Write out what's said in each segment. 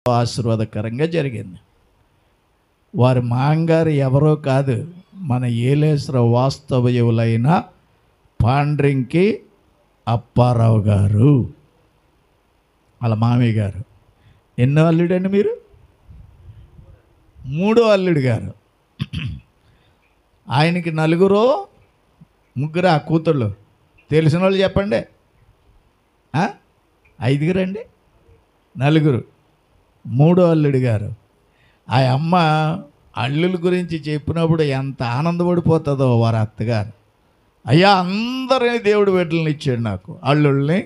ఆశీర్వాదకరంగా జరిగింది. వారి మాంగారు ఎవరో కాదు, మన ఏలేశ్వర వాస్తవయులైన పాండ్రింకి అప్పారావు గారు, వాళ్ళ మామయ్య గారు. ఎన్నో అల్లుడండి మీరు? మూడో అల్లుడు గారు. ఆయనకి నలుగురు ముగ్గురు ఆ కూతుళ్ళు. తెలిసిన వాళ్ళు చెప్పండి. ఐదుగురండి, నలుగురు. మూడో అల్లుడు గారు. ఆ అమ్మ అల్లుల గురించి చెప్పినప్పుడు ఎంత ఆనందపడిపోతుందో వారి అత్తగారు. అయ్యా, అందరినీ దేవుడు బిడ్డలని ఇచ్చాడు నాకు, అల్లుల్ని.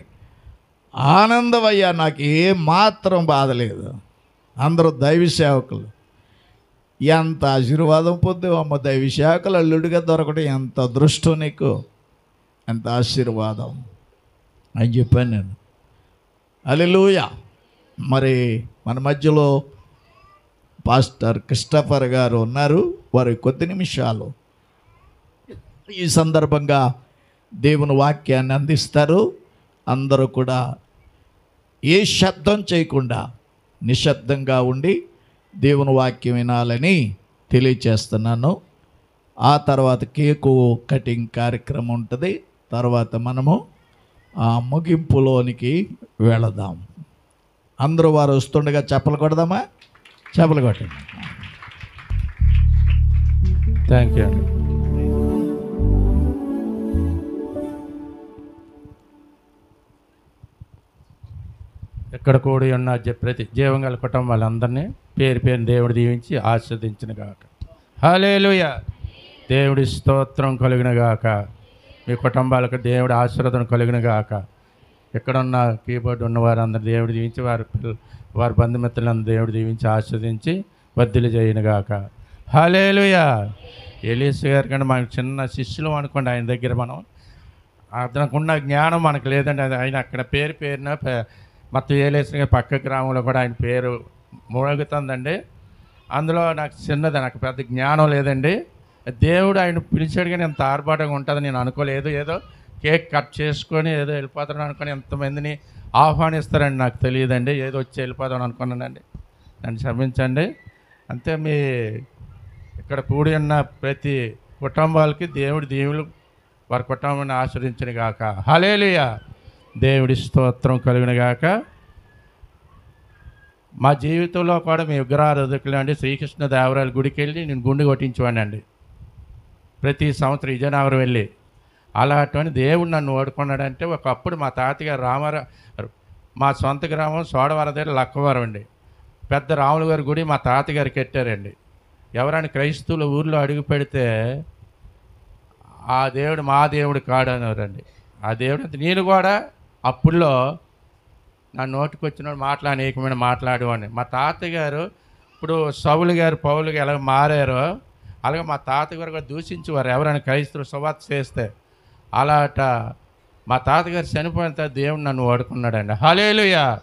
ఆనందమయ్యా, నాకు ఏమాత్రం బాధ లేదు. అందరూ దైవ సేవకులు. ఎంత ఆశీర్వాదం పొందేవు అమ్మ, దైవ సేవకులు అల్లుడిగా దొరకడం ఎంత అదృష్టం నీకు, ఎంత ఆశీర్వాదం అని చెప్పాను నేను. హల్లెలూయా. మరి మన మధ్యలో పాస్టర్ క్రిస్టఫర్ గారు ఉన్నారు. వారి కొద్ది నిమిషాలు ఈ సందర్భంగా దేవుని వాక్యాన్ని అందిస్తారు. అందరూ కూడా ఏ శబ్దం చేయకుండా నిశ్శబ్దంగా ఉండి దేవుని వాక్యం వినాలని తెలియచేస్తున్నాను. ఆ తర్వాత కేకు కటింగ్ కార్యక్రమం ఉంటుంది. తర్వాత మనము ఆ ముగింపులోనికి వెళదాం. అందరూ వారు వస్తుండగా చప్పలు కొడదామా? చప్పలు కొట్టండి. థ్యాంక్ యూ అండి. ఎక్కడ కూడి ఉన్న ప్రతి జీవంగల కుటుంబాలందరినీ పేరు పేరు దేవుడు దీవించి ఆస్వాదించిన గాక. హల్లెలూయా. దేవుడి స్తోత్రం కలుగును గాక. మీ కుటుంబాలకు దేవుడి ఆశీర్వాదం కలుగును గాక. ఎక్కడున్న కీబోర్డు ఉన్న వారందరూ దేవుడు దీవించి, వారి బంధుమిత్రులందరూ దేవుడు దీవించి ఆస్వాదించి వర్ధిల్లు చేయను గాక. హల్లెలూయా. ఎలీసు గారి కంటే మనకు చిన్న శిష్యులు అనుకోండి. ఆయన దగ్గర మనం అతనుకున్న జ్ఞానం మనకు లేదండి. ఆయన అక్కడ పేరు పేరున మొత్తం ఏలేసు గారి పక్క గ్రామంలో కూడా ఆయన పేరు మోగుతుందండి. అందులో నాకు చిన్నది, నాకు పెద్ద జ్ఞానం లేదండి. దేవుడు ఆయన పిలిచాడు కానీ ఎంత ఆర్భాటంగా ఉంటుందని నేను అనుకోలేదు. ఏదో కేక్ కట్ చేసుకొని ఏదో వెళ్ళిపోతాను అనుకొని ఎంతమందిని ఆహ్వానిస్తారని నాకు తెలియదండి. ఏదో వచ్చి వెళ్ళిపోతాను అనుకున్నానండి. నన్ను క్షమించండి. అంతే. మీ ఇక్కడ కూడి ఉన్న ప్రతి కుటుంబాలకి దేవుడి దీవులు వారి కుటుంబాన్ని ఆశ్రయించిన గాక. హల్లెలూయా. దేవుడి స్తోత్రం కలుగును గాక. మా జీవితంలో కూడా మీ విగ్రహారాధకులు అండి శ్రీకృష్ణదేవరాయల గుడికి వెళ్ళి నేను గుండు కొట్టించేవాడిని అండి. ప్రతి సంవత్సరం విజయనగరం వెళ్ళి. అలాంటి దేవుడు నన్ను ఓడుకున్నాడంటే, ఒకప్పుడు మా తాతగారు రామారావు, మా సొంత గ్రామం సోడవరం దగ్గర లక్కవరం అండి. పెద్ద రాముల గారి గుడి మా తాతగారు కట్టారండి. ఎవరైనా క్రైస్తవుల ఊర్లో అడుగు పెడితే ఆ దేవుడు మా దేవుడు కాడు అనేవారండి. ఆ దేవుడు అంత. నేను కూడా అప్పుల్లో నా నోటికి వచ్చిన అనేకమైన మాట్లాడేవాడిని. మా తాతగారు ఇప్పుడు సౌలు గారు పౌలు ఎలా మారారో అలాగే మా తాతగారు కూడా దూషించేవారు ఎవరైనా క్రైస్తవులు సువార్త చేస్తే. అలాట మా తాతగారు చనిపోయిన తర్వాత దేవుడు నన్ను వాడుకున్నాడండి. హల్లెలూయా.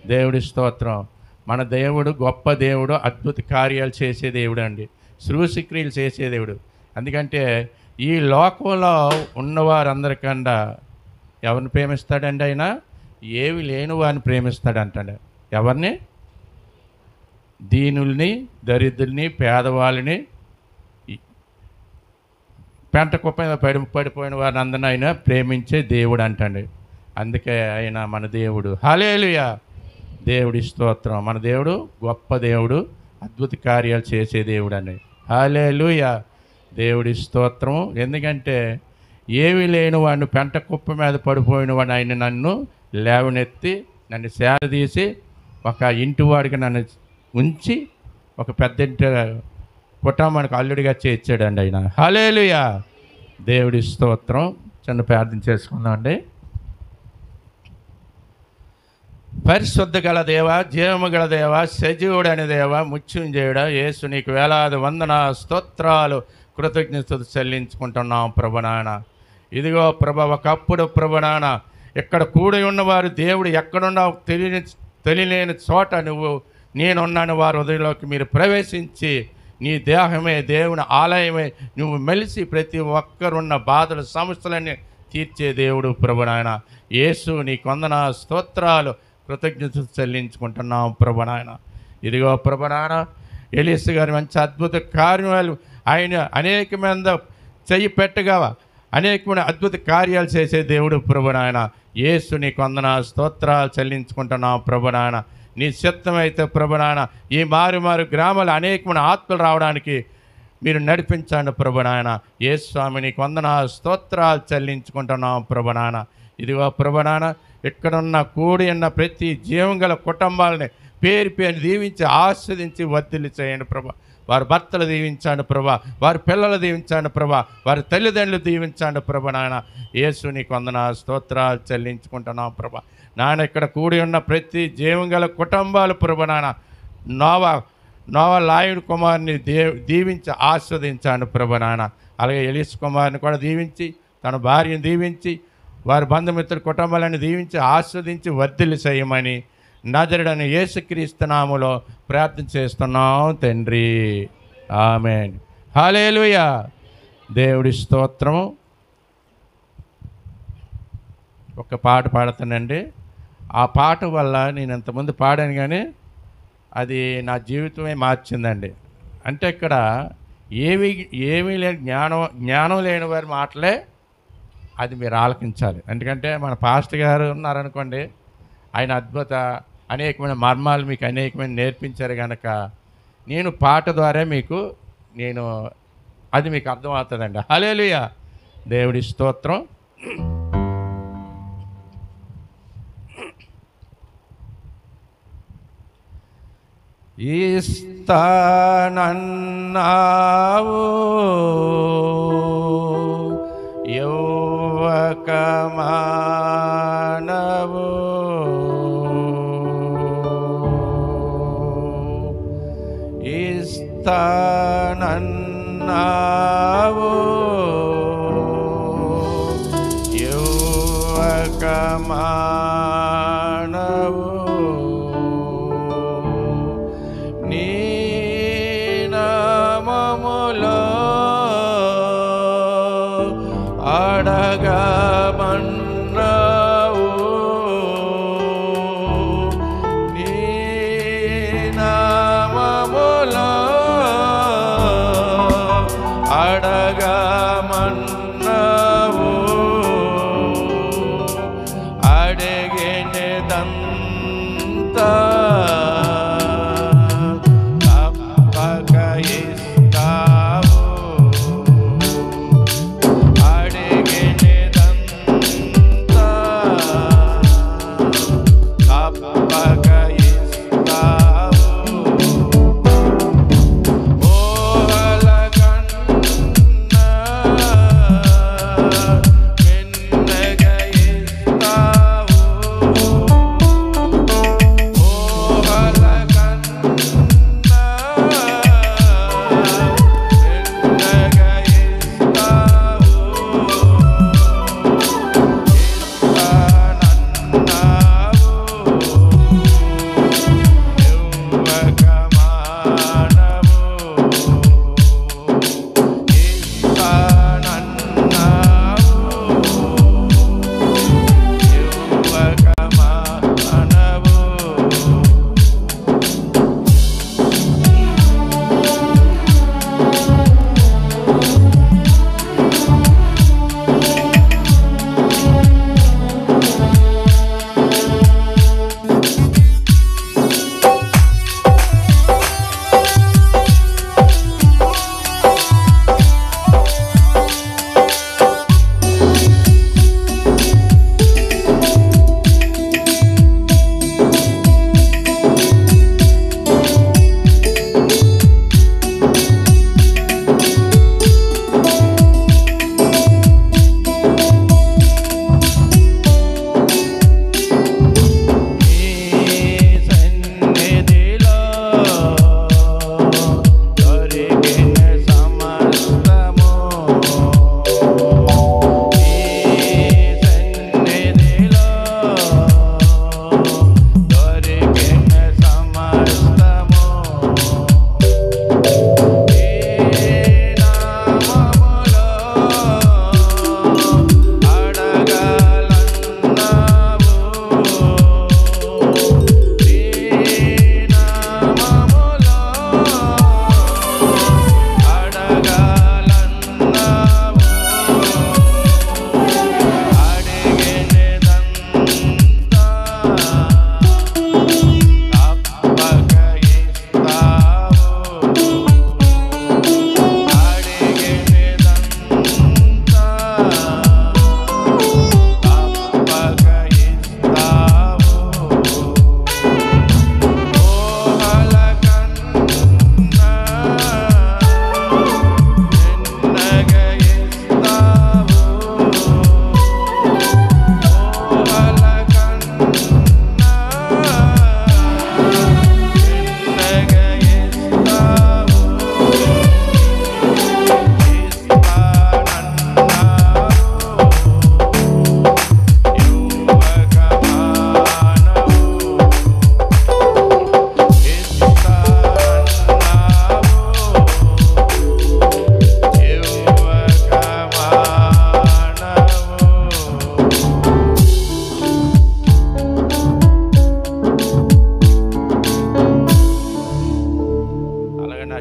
దేవుడి స్తోత్రం. మన దేవుడు గొప్ప దేవుడు, అద్భుత కార్యాలు చేసే దేవుడు అండి, సృష్టిక్రియలు చేసే దేవుడు. ఎందుకంటే ఈ లోకంలో ఉన్నవారందరికన్నా ఎవరిని ప్రేమిస్తాడండి ఆయన? ఏవి లేని వారిని ప్రేమిస్తాడంటాడు. ఎవరిని? దీనుల్ని, దరిద్రుల్ని, పేదవాళ్ళని, పెంట కుప్ప పడిపోయిన వారిని అందరినీ ఆయన ప్రేమించే దేవుడు అంటండి. అందుకే ఆయన మన దేవుడు. హల్లెలూయా. దేవుడి స్తోత్రం. మన దేవుడు గొప్ప దేవుడు, అద్భుత కార్యాలు చేసే దేవుడు అండి. హల్లెలూయా. దేవుడి స్తోత్రం. ఎందుకంటే ఏవి లేని వాడిని, పెంట కుప్ప మీద పడిపోయిన వాడిని ఆయన నన్ను లేవనెత్తి నన్ను సేరదీసి ఒక ఇంటివాడికి నన్ను ఉంచి ఒక పెద్ద ఇంటి కుటుంబానికి అల్లుడిగా చేర్చాడండి ఆయన. హల్లెలూయా. దేవుడి స్తోత్రం. చిన్న ప్రార్థన చేసుకుందాం అండి. పరిశుద్ధ గల దేవ, జీవము గల దేవ, సజీవుడని దేవ, మృత్యుంజయుడా, యేసు నీకు వేలాది వందన స్తోత్రాలు కృతజ్ఞతలు చెల్లించుకుంటున్నాం ప్రభు నాయన. ఇదిగో ప్రభు, ఒకప్పుడు ప్రభు నాయన ఇక్కడ కూడి ఉన్నవారు దేవుడు ఎక్కడున్నావు తెలియలేని చోట నువ్వు నేనున్నాను వారి హృదయంలోకి మీరు ప్రవేశించి నీ దేహమే దేవుని ఆలయమే నువ్వు మెలిసి ప్రతి ఒక్కరున్న బాధలు సమస్యలన్నీ తీర్చే దేవుడు ప్రభు నాయన. యేసు నీకు వందన స్తోత్రాలు కృతజ్ఞతలు చెల్లించుకుంటున్నాం ప్రభు నాయన. ఇదిగో ప్రభు నాయన ఎలీసు గారి మంచి అద్భుత కార్యాలు ఆయన అనేకమైన చెయ్యి పెట్టగా అనేకమైన అద్భుత కార్యాలు చేసే దేవుడు ప్రభు నాయన. యేసు నీకు వందనాలు స్తోత్రాలు చెల్లించుకుంటున్నాం ప్రభు నాయన. నీ చిత్తమైతే ప్రభు నాయన ఈ మారు గ్రామాలు అనేకమైన ఆత్మలు రావడానికి మీరు నడిపించండి ప్రభు నాయన. యేసు స్వామి నీకు వందనాలు స్తోత్రాలు చెల్లించుకుంటున్నాం ప్రభు నాయన. ఇదిగో ప్రభు నాయన ఇక్కడున్న కూడి ఉన్న ప్రతి జీవం గల కుటుంబాలని పేరు దీవించి ఆస్వాదించి వర్ధిల్లు చేయండి ప్రభా. వారి భర్తలు దీవించండి ప్రభా, వారి పిల్లలు దీవించండి ప్రభా, వారి తల్లిదండ్రులు దీవించండి ప్రభా. నాయన యేసు నీకు వందనాలు స్తోత్రాలు చెల్లించుకుంటున్నాం ప్రభా. నాయన ఇక్కడ కూడి ఉన్న ప్రతి జీవం గల కుటుంబాలు ప్రభా నాయన నోవా లాయుడు కుమారుని దీవించి ఆస్వాదించండి ప్రభా నాయన. అలాగే ఎలీసు కుమారుని కూడా దీవించి తన భార్యను దీవించి వారి బంధుమిత్రుల కుటుంబాలను దీవించి ఆస్వాదించి వర్ధిల్లు చేయమని నజరుడైన యేసుక్రీస్తు నామములో ప్రార్థన చేస్తున్నాం తండ్రి. ఆమేన్. హల్లెలూయా. దేవుడి స్తోత్రము. ఒక పాట పాడుతానండి. ఆ పాట వల్ల నేను ఇంతకుముందు పాడాను కానీ అది నా జీవితమే మార్చిందండి. అంటే ఇక్కడ ఏమీ లేని జ్ఞానం లేని వారి మాటలే అది మీరు ఆలకించాలి. ఎందుకంటే మన పాస్టర్ గారు ఉన్నారనుకోండి, ఆయన అనేకమైన మర్మాలు మీకు అనేకమైన నేర్పించారు కనుక నేను పాట ద్వారా అది మీకు అర్థమవుతుందండి. హల్లెలూయా. దేవుడి స్తోత్రం. ఇస్తానన్నావు యౌవకమానవు ఇస్తానన్నావు యౌవకమానవు నీ నామములో అడగమన్నావు నీ నామములో అడగమన్నావు అడిగినదంతా తప్పక ఇస్తావు అడిగినదంతా తప్పక ఇస్తావు ఓలగన్నా మెన్నగా ఇస్తావు ఓలగన్నా మెన్నగా ఇస్తావు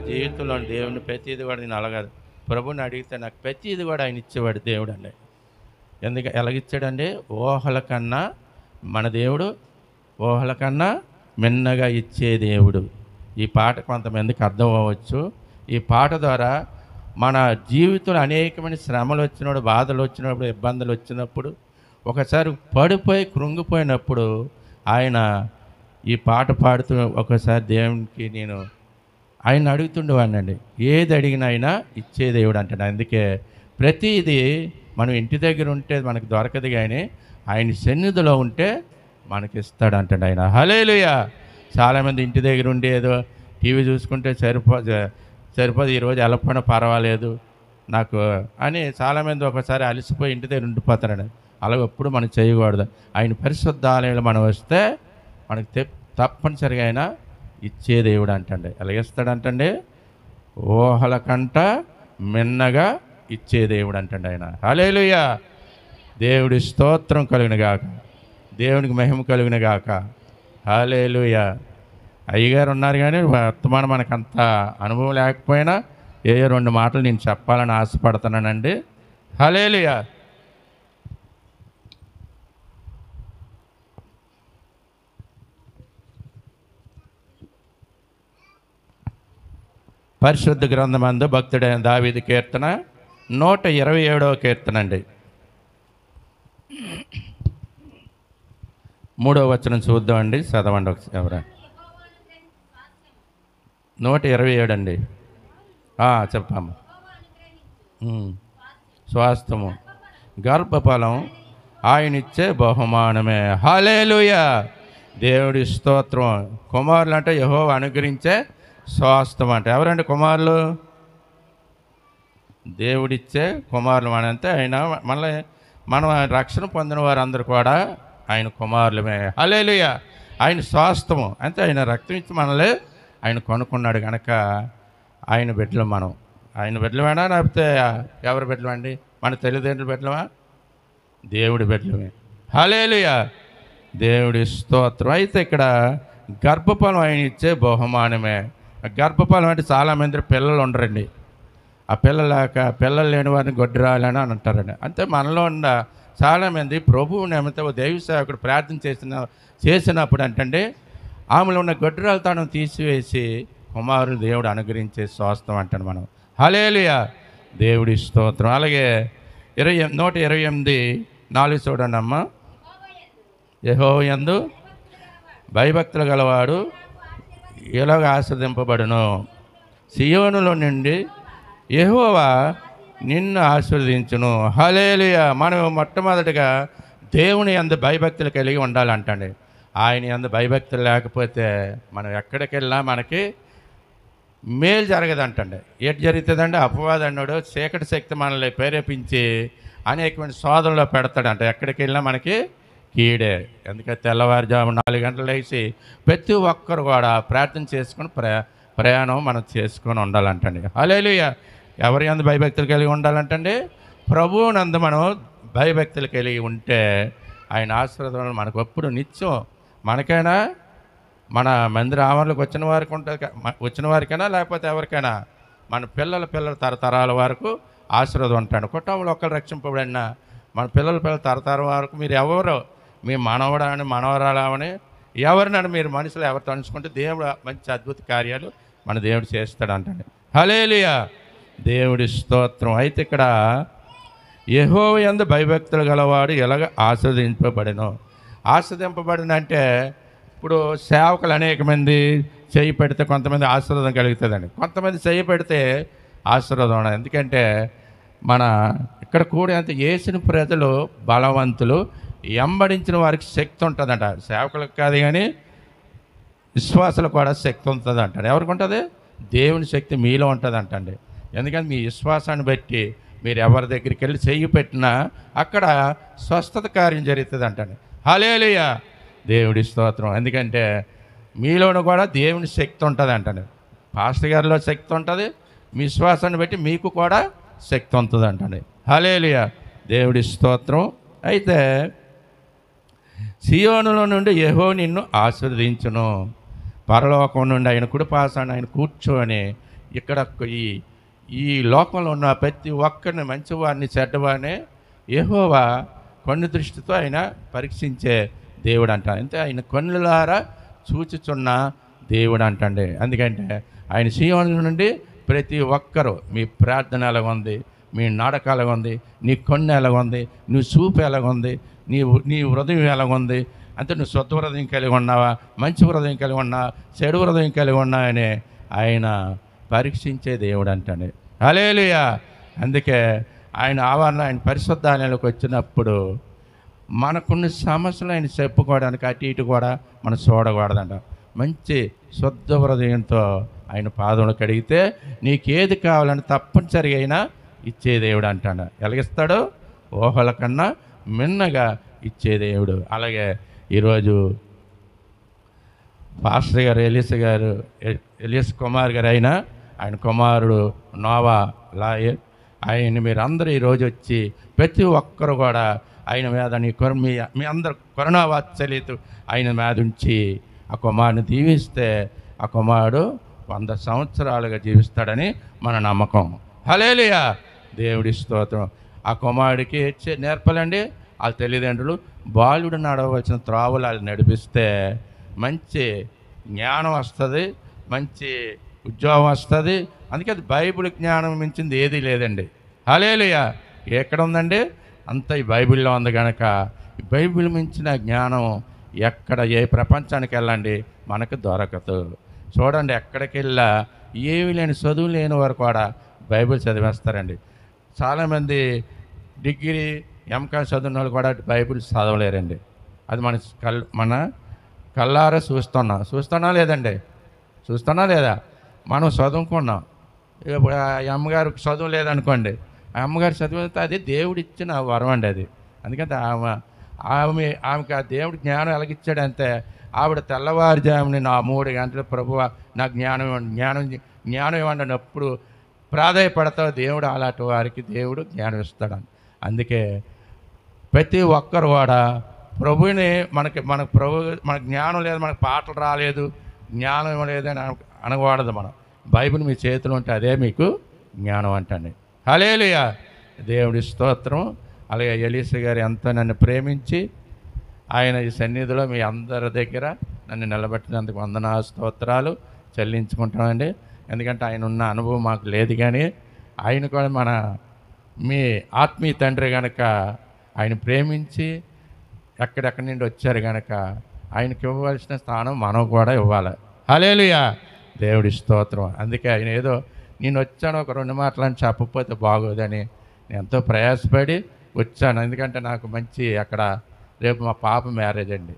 జీవితంలో దేవుని ప్రతిది కూడా నేను అలగదు ప్రభుని అడిగితే నాకు ప్రతిది కూడా ఆయన ఇచ్చేవాడు దేవుడు అండి. ఎందుకు ఎలాగిచ్చాడండి? ఊహల కన్నా మన దేవుడు ఊహల కన్నా మిన్నగా ఇచ్చే దేవుడు. ఈ పాట కొంతమందికి అర్థం అవ్వచ్చు. ఈ పాట ద్వారా మన జీవితంలో అనేకమైన శ్రమలు వచ్చినప్పుడు, బాధలు వచ్చినప్పుడు, ఇబ్బందులు వచ్చినప్పుడు, ఒకసారి పడిపోయి కృంగిపోయినప్పుడు ఆయన ఈ పాట పాడుతూ ఒకసారి దేవునికి నేను ఆయన అడుగుతుండేవాడినండి. ఏది అడిగినా అయినా ఇచ్చే దేవుడు అంటాడు. అందుకే ప్రతిదీ మనం ఇంటి దగ్గర ఉంటే మనకు దొరకదు, కానీ ఆయన సన్నిధిలో ఉంటే మనకి ఇస్తాడు అంటాడు ఆయన. హల్లెలూయా. చాలామంది ఇంటి దగ్గర ఉండి ఏదో టీవీ చూసుకుంటే సరిపోదు, ఈరోజు వెళ్ళకపోయినా పర్వాలేదు నాకు అని చాలామంది ఒకసారి అలసిపోయి ఇంటి దగ్గర ఉండిపోతారండి. అలాగే ఎప్పుడు మనం చేయకూడదు. ఆయన పరిశుద్ధ ఆలయంలో మనం వస్తే మనకు తప్పనిసరిగా ఆయన ఇచ్చే దేవుడు అంటండి. ఎలాగిస్తాడంటండి? ఊహల కంట మిన్నగా ఇచ్చే దేవుడు అంటండి ఆయన. హల్లెలూయా. దేవుడి స్తోత్రం కలుగును గాక, దేవునికి మహిమ కలుగును గాక. హల్లెలూయా. అయ్యగారు ఉన్నారు, కానీ వర్తమానం మనకంత అనుభవం లేకపోయినా ఏ 2 మాటలు నేను చెప్పాలని ఆశపడుతున్నానండి. హల్లెలూయా. పరిశుద్ధ గ్రంథమందు భక్తుడైన దావీదు కీర్తన 127వ కీర్తన అండి. 3వ వచనం చూద్దామండి, చదవండి ఒకసారి ఎవరా. 127 అండి. చెప్పాము. స్వాస్థ్యము గర్భఫలం ఆయనిచ్చే బహుమానమే. హల్లెలూయా. దేవుడి స్తోత్రం. కుమారులు అంటే యెహోవా అనుగ్రహించే స్వాస్థ్యం అంటే ఎవరండి కుమారులు? దేవుడిచ్చే కుమారులు అనంటే ఆయన మళ్ళీ మనం రక్షణ పొందిన వారందరూ కూడా ఆయన కుమారులమే. హల్లెలూయా. ఆయన స్వాస్థ్యము అంటే ఆయన రక్తం ఇచ్చి మనల్ని ఆయన కొనుక్కున్నాడు కనుక ఆయన బిడ్డలు మనం. ఆయన బిడ్డలమేనా లేకపోతే ఎవరి బిడ్డలమండి? మన తల్లిదండ్రుల బిడ్డలమా? దేవుడి బిడ్డలమే. హల్లెలూయా. దేవుడి స్తోత్రం. అయితే ఇక్కడ గర్భఫలం ఆయన ఇచ్చే బహుమానమే. గర్భఫలం అంటే చాలామంది పిల్లలు ఉండరండి. ఆ పిల్లలు లేని వారిని గొడ్రాలని అని అంటారండి. అంతే మనలో ఉన్న చాలామంది ప్రభువు నిమిత్తం దైవ సేవకుడు ప్రార్థన చేసినప్పుడు అంటే ఆమెలో ఉన్న గొడ్రాలతనం తీసివేసి కుమారుడు దేవుడు అనుగ్రహించే స్వాస్థ్యం అంటాను మనం. హల్లెలూయా. దేవుడి స్తోత్రం. అలాగే 128:4 చూడండి అమ్మ. యెహోవా యందు భయభక్తులు గలవాడు ఎలాగ ఆశీర్వదింపబడును. సియోనులో నుండి యెహోవా నిన్ను ఆశీర్వదించును. హల్లెలూయా. మనం మొట్టమొదటిగా దేవుని యందు భయభక్తులు కలిగి ఉండాలంటండి. ఆయన యందు భయభక్తులు లేకపోతే మనం ఎక్కడికి వెళ్ళినా మనకి మేలు జరగదంటండి. ఏటి జరుగుతుందంటే అపవాది అన్నాడు చీకటి శక్తి మనల్ని ప్రేరేపించి అనేకమైన శోధనలో పెడతాడంట. ఎక్కడికి వెళ్ళినా మనకి కీడే. ఎందుకంటే తెల్లవారుజాము 4 గంటలు లేచి ప్రతి ఒక్కరు కూడా ప్రార్థన చేసుకుని ప్రయాణం మనం చేసుకొని ఉండాలంటండి. హల్లెలూయా. ఎవరి యందు భయభక్తులు కలిగి ఉండాలంటండి? ప్రభువునందు మనం భయభక్తులు కలిగి ఉంటే ఆయన ఆశీర్వాదాలు మనకు ఎప్పుడు నిత్యం మనకైనా మన మందిర ఆవరణలకు వచ్చిన వారికైనా లేకపోతే ఎవరికైనా మన పిల్లల తరతరాల వరకు ఆశీర్వాదం ఉంటాడు. కుటుంబంలో ఒక్కరు రక్షింపబడినా మన పిల్లల తరతరాల వరకు మీరు ఎవరో మీ మనవడాని మనవరాలని ఎవరినని మీరు మనుషులు ఎవరితో అనుకుంటే దేవుడు మంచి అద్భుత కార్యాలు మన దేవుడు చేస్తాడు అంటండి. హల్లెలూయా. దేవుడి స్తోత్రం. అయితే ఇక్కడ యెహోవా యందు భయభక్తులు గలవాడు ఎలాగ ఆశీర్వదింపబడిన అంటే ఇప్పుడు సేవకులు అనేక మంది చేయి పెడితే కొంతమంది ఆశీర్వాదం కలుగుతుందండి, కొంతమంది చేయి పెడితే ఆశీర్వాదం ఉండదు. ఎందుకంటే మన ఇక్కడ కూడా అంత యేసిన ప్రజలు బలవంతులు, ఎంబడించిన వారికి శక్తి ఉంటుందంట. సేవకులకు కాదు కానీ విశ్వాసులకు కూడా శక్తి ఉంటుంది అంటాడు. ఎవరికి ఉంటుంది? దేవుని శక్తి మీలో ఉంటుంది అంటండి. ఎందుకంటే మీ విశ్వాసాన్ని బట్టి మీరు ఎవరి దగ్గరికి వెళ్ళి చెయ్యి పెట్టినా అక్కడ స్వస్థత కార్యం జరుగుతుంది అంటండి. హల్లెలూయా. దేవుడి స్తోత్రం. ఎందుకంటే మీలోనూ కూడా దేవుని శక్తి ఉంటుంది అంటండి. పాస్టర్ గారిలో శక్తి ఉంటుంది, మీ విశ్వాసాన్ని బట్టి మీకు కూడా శక్తి ఉంటుంది అంటండి. హల్లెలూయా. దేవుడి స్తోత్రం. అయితే సియోనులో నుండి యెహోవా నిన్ను ఆశీర్వదించును. పరలోకం నుండి ఆయన కుడిపాసాన్ని ఆయన కూర్చొని ఇక్కడ ఈ ఈ లోకంలో ఉన్న ప్రతి ఒక్కరిని మంచివాడిని చెడ్డవాడిని యెహోవా కన్ను దృష్టితో ఆయన పరీక్షించే దేవుడు అంట. అంటే ఆయన కన్నులారా చూచుచున్న దేవుడు అంటండి. ఎందుకంటే ఆయన సీయోను నుండి ప్రతి ఒక్కరూ మీ ప్రార్థన ఎలాగుంది, మీ నడక ఎలాగుంది, నీ కన్ను ఎలాగుంది, నీ చూపు ఎలాగుంది, నీ హృదయం ఎలాగుంది, అంటే నువ్వు శుద్ధ హృదయం కలిగి ఉన్నావా, మంచి హృదయం కలిగి ఉన్నావా, చెడు హృదయం కలిగి ఉన్నావని ఆయన పరీక్షించే దేవుడు అంటండి. హల్లెలూయా. అందుకే ఆయన ఆవరణ, ఆయన పరిశుద్ధాలయంలోకి వచ్చినప్పుడు మనకున్న సమస్యలు ఆయన చెప్పుకోవడానికి అటు ఇటు కూడా మనం చూడకూడదంట. మంచి శుద్ధ హృదయంతో ఆయన పాదములు కడిగితే నీకేది కావాలని తప్పనిసరిగా అయినా ఇచ్చే దేవుడు అంటాడు. ఎలాగిస్తాడు? ఊహల కన్నా మిన్నగా ఇచ్చే దేవుడు. అలాగే ఈరోజు పాస్టర్ గారు ఎలియస్ కుమార్ గారు అయినా ఆయన కుమారుడు నోవా లాయర్, ఆయన మీరందరూ ఈరోజు వచ్చి ప్రతి ఒక్కరు కూడా ఆయన మీద మీ అందరు కరుణా వాత్సల్యత ఆయన మీద ఉంచి ఆ కుమారుని దీవిస్తే ఆ కుమారుడు 100 సంవత్సరాలుగా జీవిస్తాడని మన నమ్మకం. హల్లెలూయా. దేవుడి స్తోత్రం. ఆ కుమారుడికి నేర్పాలండి. వాళ్ళ తల్లిదండ్రులు బాలుడు నడవలసిన త్రోవలు వాళ్ళు నడిపిస్తే మంచి జ్ఞానం వస్తుంది, మంచి ఉద్యోగం వస్తుంది. అందుకే అది బైబిల్ జ్ఞానం మించింది ఏదీ లేదండి. హల్లెలూయా. ఎక్కడ ఉందండి? అంతా ఈ బైబిల్లో ఉంది కనుక ఈ బైబిల్ మించిన జ్ఞానం ఎక్కడ ఏ ప్రపంచానికి వెళ్ళండి మనకు దొరకదు. చూడండి, ఎక్కడికి వెళ్ళా ఏమీ లేని చదువు లేని వారు కూడా బైబిల్ చదివేస్తారండి. చాలామంది డిగ్రీ ఎంకాం చదివిన వాళ్ళు కూడా బైబిల్ చదవలేరండి. అది మన కళ్ళారా చూస్తున్నా లేదండి? చూస్తున్నా లేదా? మనం చదువుకున్నాం. అమ్మగారికి చదువు లేదనుకోండి, ఆ అమ్మగారు చదివితే అది దేవుడు ఇచ్చిన వరం అండి అది. అందుకంటే ఆమెకు ఆ దేవుడు జ్ఞానం ఎలాగిచ్చాడంటే ఆవిడ తెల్లవారుజాముని నా 3 గంటల ప్రభువా నాకు జ్ఞానం ఇవ్వండి అన్నప్పుడు ప్రాధాయపడతావు. దేవుడు అలాంటి వారికి దేవుడు జ్ఞానం ఇస్తాడు. అందుకే ప్రతి ఒక్కరు కూడా ప్రభుని మనకు జ్ఞానం లేదు, మనకు పాటలు రాలేదు, జ్ఞానం ఇవ్వలేదని అనకూడదు. మనం బైబిల్ మీ చేతిలో ఉంటే అదే మీకు జ్ఞానం అంటండి. హల్లెలూయా. దేవుడి స్తోత్రం. అలాగే ఎలీసా గారు ఎంతో నన్ను ప్రేమించి ఆయన ఈ సన్నిధిలో మీ అందరి దగ్గర నన్ను నిలబెట్టినందుకు వందనాలు స్తోత్రాలు చెల్లించుకుంటామండి. ఎందుకంటే ఆయన ఉన్న అనుభవం మాకు లేదు, కానీ ఆయన కూడా మీ ఆత్మీయ తండ్రి కనుక ఆయన ప్రేమించి ఎక్కడెక్కడి నుండి వచ్చారు కనుక ఆయనకి ఇవ్వవలసిన స్థానం మనం కూడా ఇవ్వాలి. హల్లెలూయా. దేవుడి స్తోత్రం. అందుకే ఆయన ఏదో నేను వచ్చాను ఒక 2 మాటలు అని చెప్పకపోతే బాగోదని నేను ఎంతో ప్రయాసపడి వచ్చాను. ఎందుకంటే నాకు మంచి అక్కడ రేపు మా పాప మ్యారేజ్ అండి.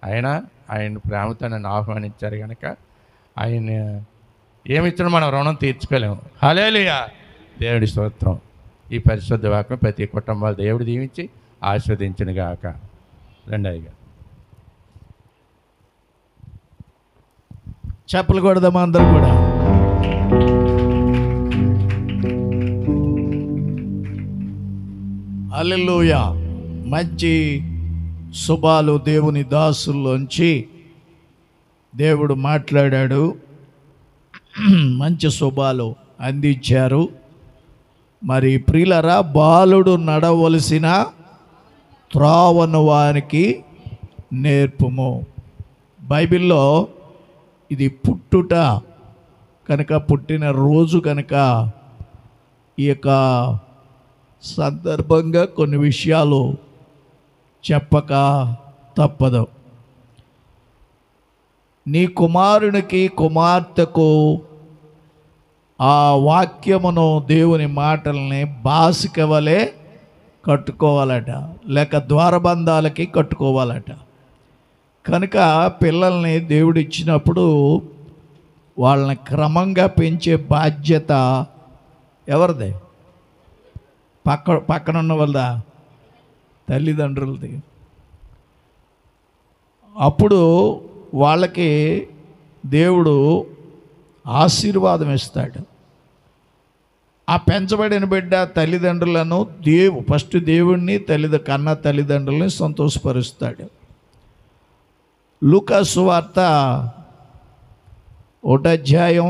ఆయన ప్రేమతో నన్ను ఆహ్వానించారు కనుక ఆయన ఏమిచ్చినా మనం రుణం తీర్చుకోలేము. హల్లెలూయా. దేవుడి స్తోత్రం. ఈ పరిశుద్ధ వాక్యం ప్రతి కుటుంబాలు దేవుడు దీవించి ఆస్వాదించునుగాక. రెండయ్యగా చెప్పలు కొడదామా అందరూ కూడా? హల్లెలూయా. మంచి శుభాలు దేవుని దాసుల్లోంచి దేవుడు మాట్లాడాడు. మంచి శుభాలు అందించారు. మరి ప్రియులరా, బాలుడు నడవలసిన త్రోవను వానికి నేర్పుము. బైబిల్లో ఇది పుట్టుట కనుక, పుట్టిన రోజు కనుక ఈ యొక్క సందర్భంగా కొన్ని విషయాలు చెప్పక తప్పదు. నీ కుమారునికి కుమార్తెకు ఆ వాక్యమును, దేవుని మాటల్ని బాసిక వలె కట్టుకోవాలట, లేక ద్వారబంధాలకి కట్టుకోవాలట. కనుక పిల్లల్ని దేవుడిచ్చినప్పుడు వాళ్ళని క్రమంగా పెంచే బాధ్యత ఎవరిది? పక్కనున్న వాళ్ళదా? తల్లిదండ్రులది. అప్పుడు వాళ్ళకి దేవుడు ఆశీర్వాదం ఇస్తాడు. ఆ పెంచబడిన బిడ్డ తల్లిదండ్రులను ఫస్ట్ దేవుణ్ణి కన్న తల్లిదండ్రులని సంతోషపరుస్తాడు. లూకా సువార్త 1 అధ్యాయం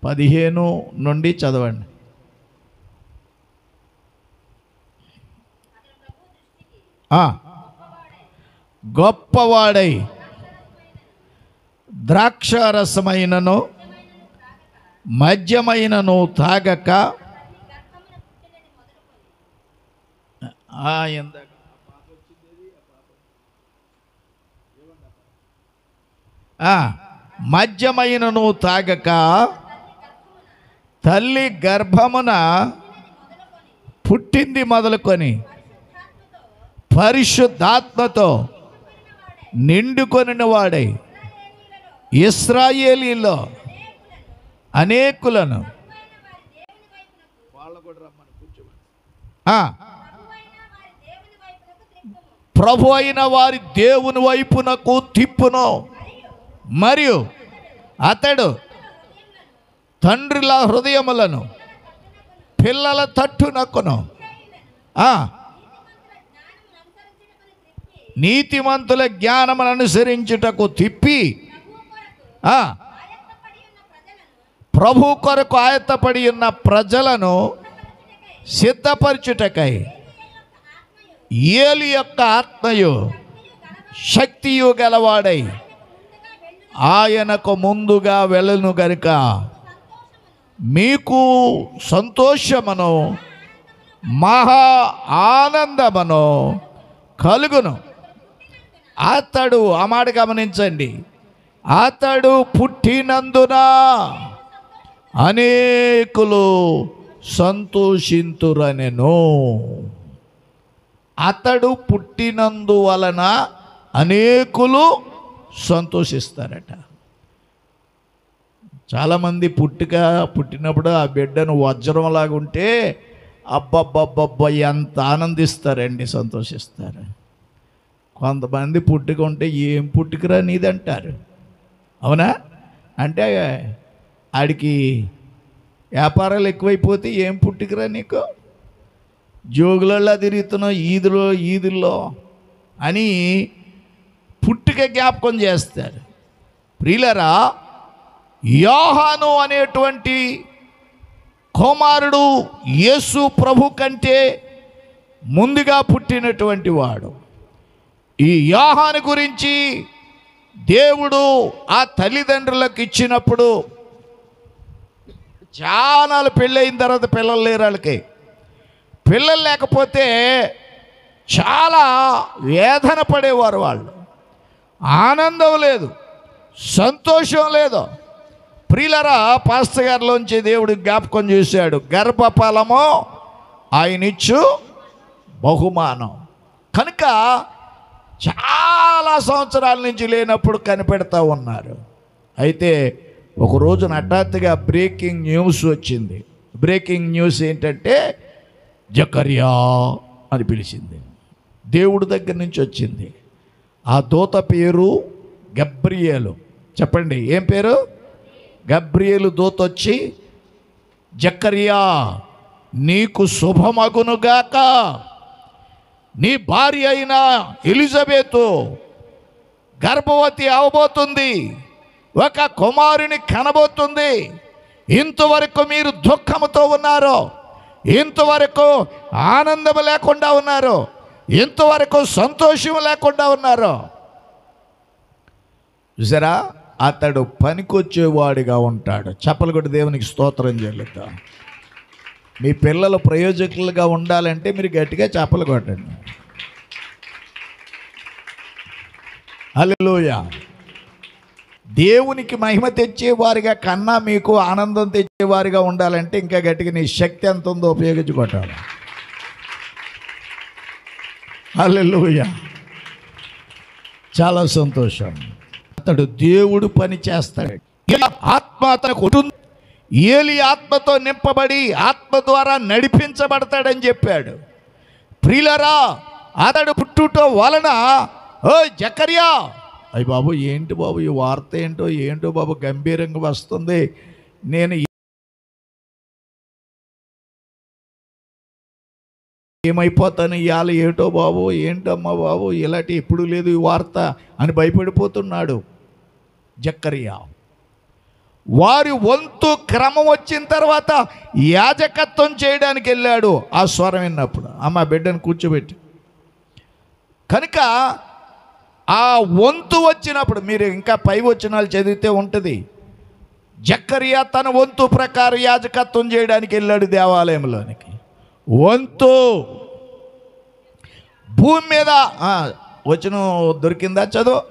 15 నుండి చదవండి. గొప్పవాడై ద్రాక్షారసమైనను మద్యమైనను తాగక మద్యమైనను తాగక తల్లి గర్భమున పుట్టింది మొదలుకొని పరిశుద్ధాత్మతో నిండుకొనిన వాడై ఇశ్రాయేలీలో అనేకులను ప్రభు అయిన వారి దేవుని వైపునకు తిప్పును. మరియు అతడు తండ్రుల హృదయములను పిల్లల తట్టునకును నీతిమంతుల జ్ఞానమును అనుసరించుటకు తిప్పి ప్రభు కొరకు ఆయత్తపడి ఉన్న ప్రజలను సిద్ధపరచుటకై ఏలి యొక్క ఆత్మయు శక్తియు గలవాడై ఆయనకు ముందుగా వెళ్ళను గనుక మీకు సంతోషమును మహా ఆనందమును కలుగును. అతడు, ఆ మాట గమనించండి, అతడు పుట్టినందున అనేకులు సంతోషింతురనెను. అతడు పుట్టినందువలన అనేకులు సంతోషిస్తారట. చాలామంది పుట్టినప్పుడు ఆ బిడ్డను వజ్రంలాగా ఉంటే అబ్బబ్బబ్బబ్బ ఎంత ఆనందిస్తారండి, సంతోషిస్తారు. కొంతమంది పుట్టుక ఉంటే ఏం పుట్టుకరా నీదంటారు. అవునా? అంటే ఆడికి వ్యాపారాలు ఎక్కువైపోతే ఏం పుట్టుకరా నీకు, జోగులలో తిరుగుతున్నావు ఈదుల్లో అని పుట్టుక జ్ఞాపకం చేస్తారు. ప్రియులరా, యోహాను అనేటువంటి కుమారుడు యేసు ప్రభు కంటే ముందుగా పుట్టినటువంటి వాడు. ఈ యోహాను గురించి దేవుడు ఆ తల్లిదండ్రులకు ఇచ్చినప్పుడు చాలా పెళ్ళయిన తర్వాత పిల్లలు లేరు. వాళ్ళకి పిల్లలు లేకపోతే చాలా వేదన పడేవారు. వాళ్ళు ఆనందం లేదు, సంతోషం లేదు. ప్రియులరా, పాస్టర్ గారిలోంచి దేవుడు జ్ఞాపకం చేశాడు, గర్భఫలము ఆయనిచ్చు బహుమానం. కనుక చాలా సంవత్సరాల నుంచి లేనప్పుడు కనిపెడతా ఉన్నారు. అయితే ఒక రోజున హఠాత్తుగా బ్రేకింగ్ న్యూస్ వచ్చింది. బ్రేకింగ్ న్యూస్ ఏంటంటే జకర్యా అని పిలిచింది. దేవుడి దగ్గర నుంచి వచ్చింది. ఆ దూత పేరు గబ్రియేలు. చెప్పండి, ఏం పేరు? గబ్రియేలు దూత వచ్చి, జకర్యా నీకు శుభమగునుగాక, నీ భార్య అయిన ఎలిజబెతు గర్భవతి అవబోతుంది, ఒక కుమారుని కనబోతుంది. ఇంతవరకు మీరు దుఃఖంతో ఉన్నారు, ఇంతవరకు ఆనందం లేకుండా ఉన్నారు, ఇంతవరకు సంతోషం లేకుండా ఉన్నారు. చూసారా, అతడు పనికొచ్చేవాడిగా ఉంటాడు. చప్పలు కొట్టి దేవునికి స్తోత్రం చెల్లిద్దాం. మీ పిల్లలు ప్రయోజకులుగా ఉండాలంటే మీరు గట్టిగా చప్పలు కొట్టండి. హల్లెలూయా. దేవునికి మహిమ తెచ్చేవారిగా కన్నా మీకు ఆనందం తెచ్చేవారిగా ఉండాలంటే ఇంకా గట్టిగా నీ శక్తి ఎంత ఉందో ఉపయోగించుకోవాలి. హల్లెలూయా. చాలా సంతోషం. అతడు దేవుడు పని చేస్తాడు. ఆత్మ అతనికి ఉంటుంది. ఏలి ఆత్మతో నింపబడి ఆత్మ ద్వారా నడిపించబడతాడని చెప్పాడు. ప్రియులరా, అతడు పుట్టుట వలన ఓ జకర్యా, అయ్య బాబు ఏంటి బాబు ఈ వార్త ఏంటో బాబు గంభీరంగా వస్తుంది, నేను ఏమైపోతాను ఇవాళ, ఏటో బాబు, ఏంటమ్మా బాబు, ఇలాంటి ఎప్పుడు లేదు ఈ వార్త అని భయపడిపోతున్నాడు జకర్యా. వారి వంతు క్రమం వచ్చిన తర్వాత యాజకత్వం చేయడానికి వెళ్ళాడు. ఆ స్వరం విన్నప్పుడు అమ్మ బిడ్డను కూర్చోబెట్టి, కనుక ఆ వంతు వచ్చినప్పుడు మీరు ఇంకా పై వచనాలు చదివితే ఉంటుంది. జకర్యా తన వంతు ప్రకారం యాజకత్వం చేయడానికి వెళ్ళాడు దేవాలయంలోనికి. వంతు భూమి మీద వచనం దొరికిందా? చదువు.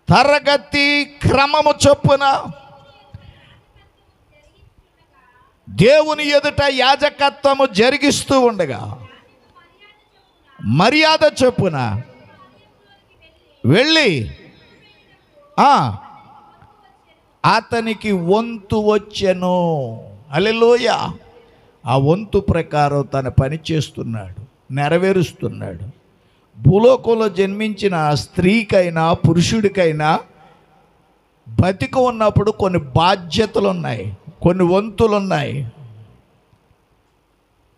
తరగతి క్రమము చొప్పున దేవుని ఎదుట యాజకత్వము జరిగిస్తూ ఉండగా మర్యాద చొప్పున వెళ్ళి అతనికి వంతు వచ్చెను. హల్లెలూయా. ఆ వంతు ప్రకారం తన పని చేస్తున్నాడు, నెరవేరుస్తున్నాడు. భూలోకంలో జన్మించిన స్త్రీకైనా పురుషుడికైనా బతికి ఉన్నప్పుడు కొన్ని బాధ్యతలు ఉన్నాయి, కొన్ని వంతులు ఉన్నాయి.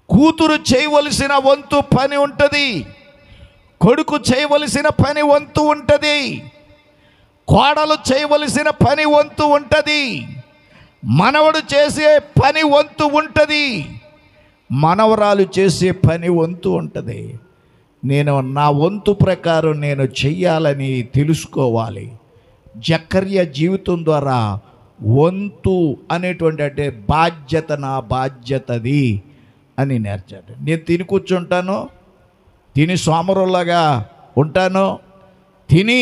కూతురు చేయవలసిన వంతు పని ఉంటుంది, కొడుకు చేయవలసిన పని వంతు ఉంటుంది, కోడలు చేయవలసిన పని వంతు ఉంటుంది, మనవడు చేసే పని వంతు ఉంటుంది, మనవరాలు చేసే పని వంతు ఉంటుంది. నేను నా వంతు ప్రకారం నేను చెయ్యాలని తెలుసుకోవాలి. జకర్యా జీవితం ద్వారా వంతు అనేటువంటి అంటే బాధ్యత, నా బాధ్యతది అని నేర్చాడు. నేను తిని కూర్చుంటాను, తిని సోమరులాగా ఉంటాను, తిని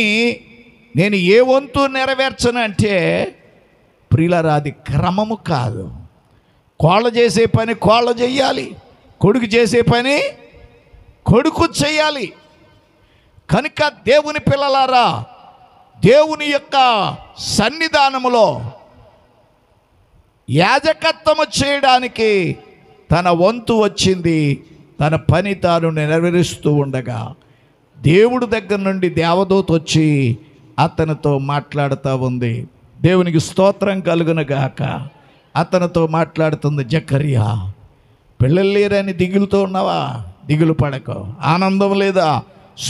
నేను ఏ వంతు నెరవేర్చను అంటే ప్రియులారా అది క్రమము కాదు. కోళ్ళ చేసే పని కోళ్ళ చెయ్యాలి, కొడుకు చేసే పని కొడుకు చెయ్యాలి. కనుక దేవుని పిల్లలారా, దేవుని యొక్క సన్నిధానములో యాజకత్వము చేయడానికి తన వంతు వచ్చింది. తన పని తాను నెరవేరుస్తూ ఉండగా దేవుడి దగ్గర నుండి దేవదూత వచ్చి అతనితో మాట్లాడుతూ ఉంది. దేవునికి స్తోత్రం కలుగునుగాక. అతనితో మాట్లాడుతుంది, జకర్యా పిల్లలు లేరని దిగులుతో ఉన్నావా? దిగులు పడకో. ఆనందం లేదా?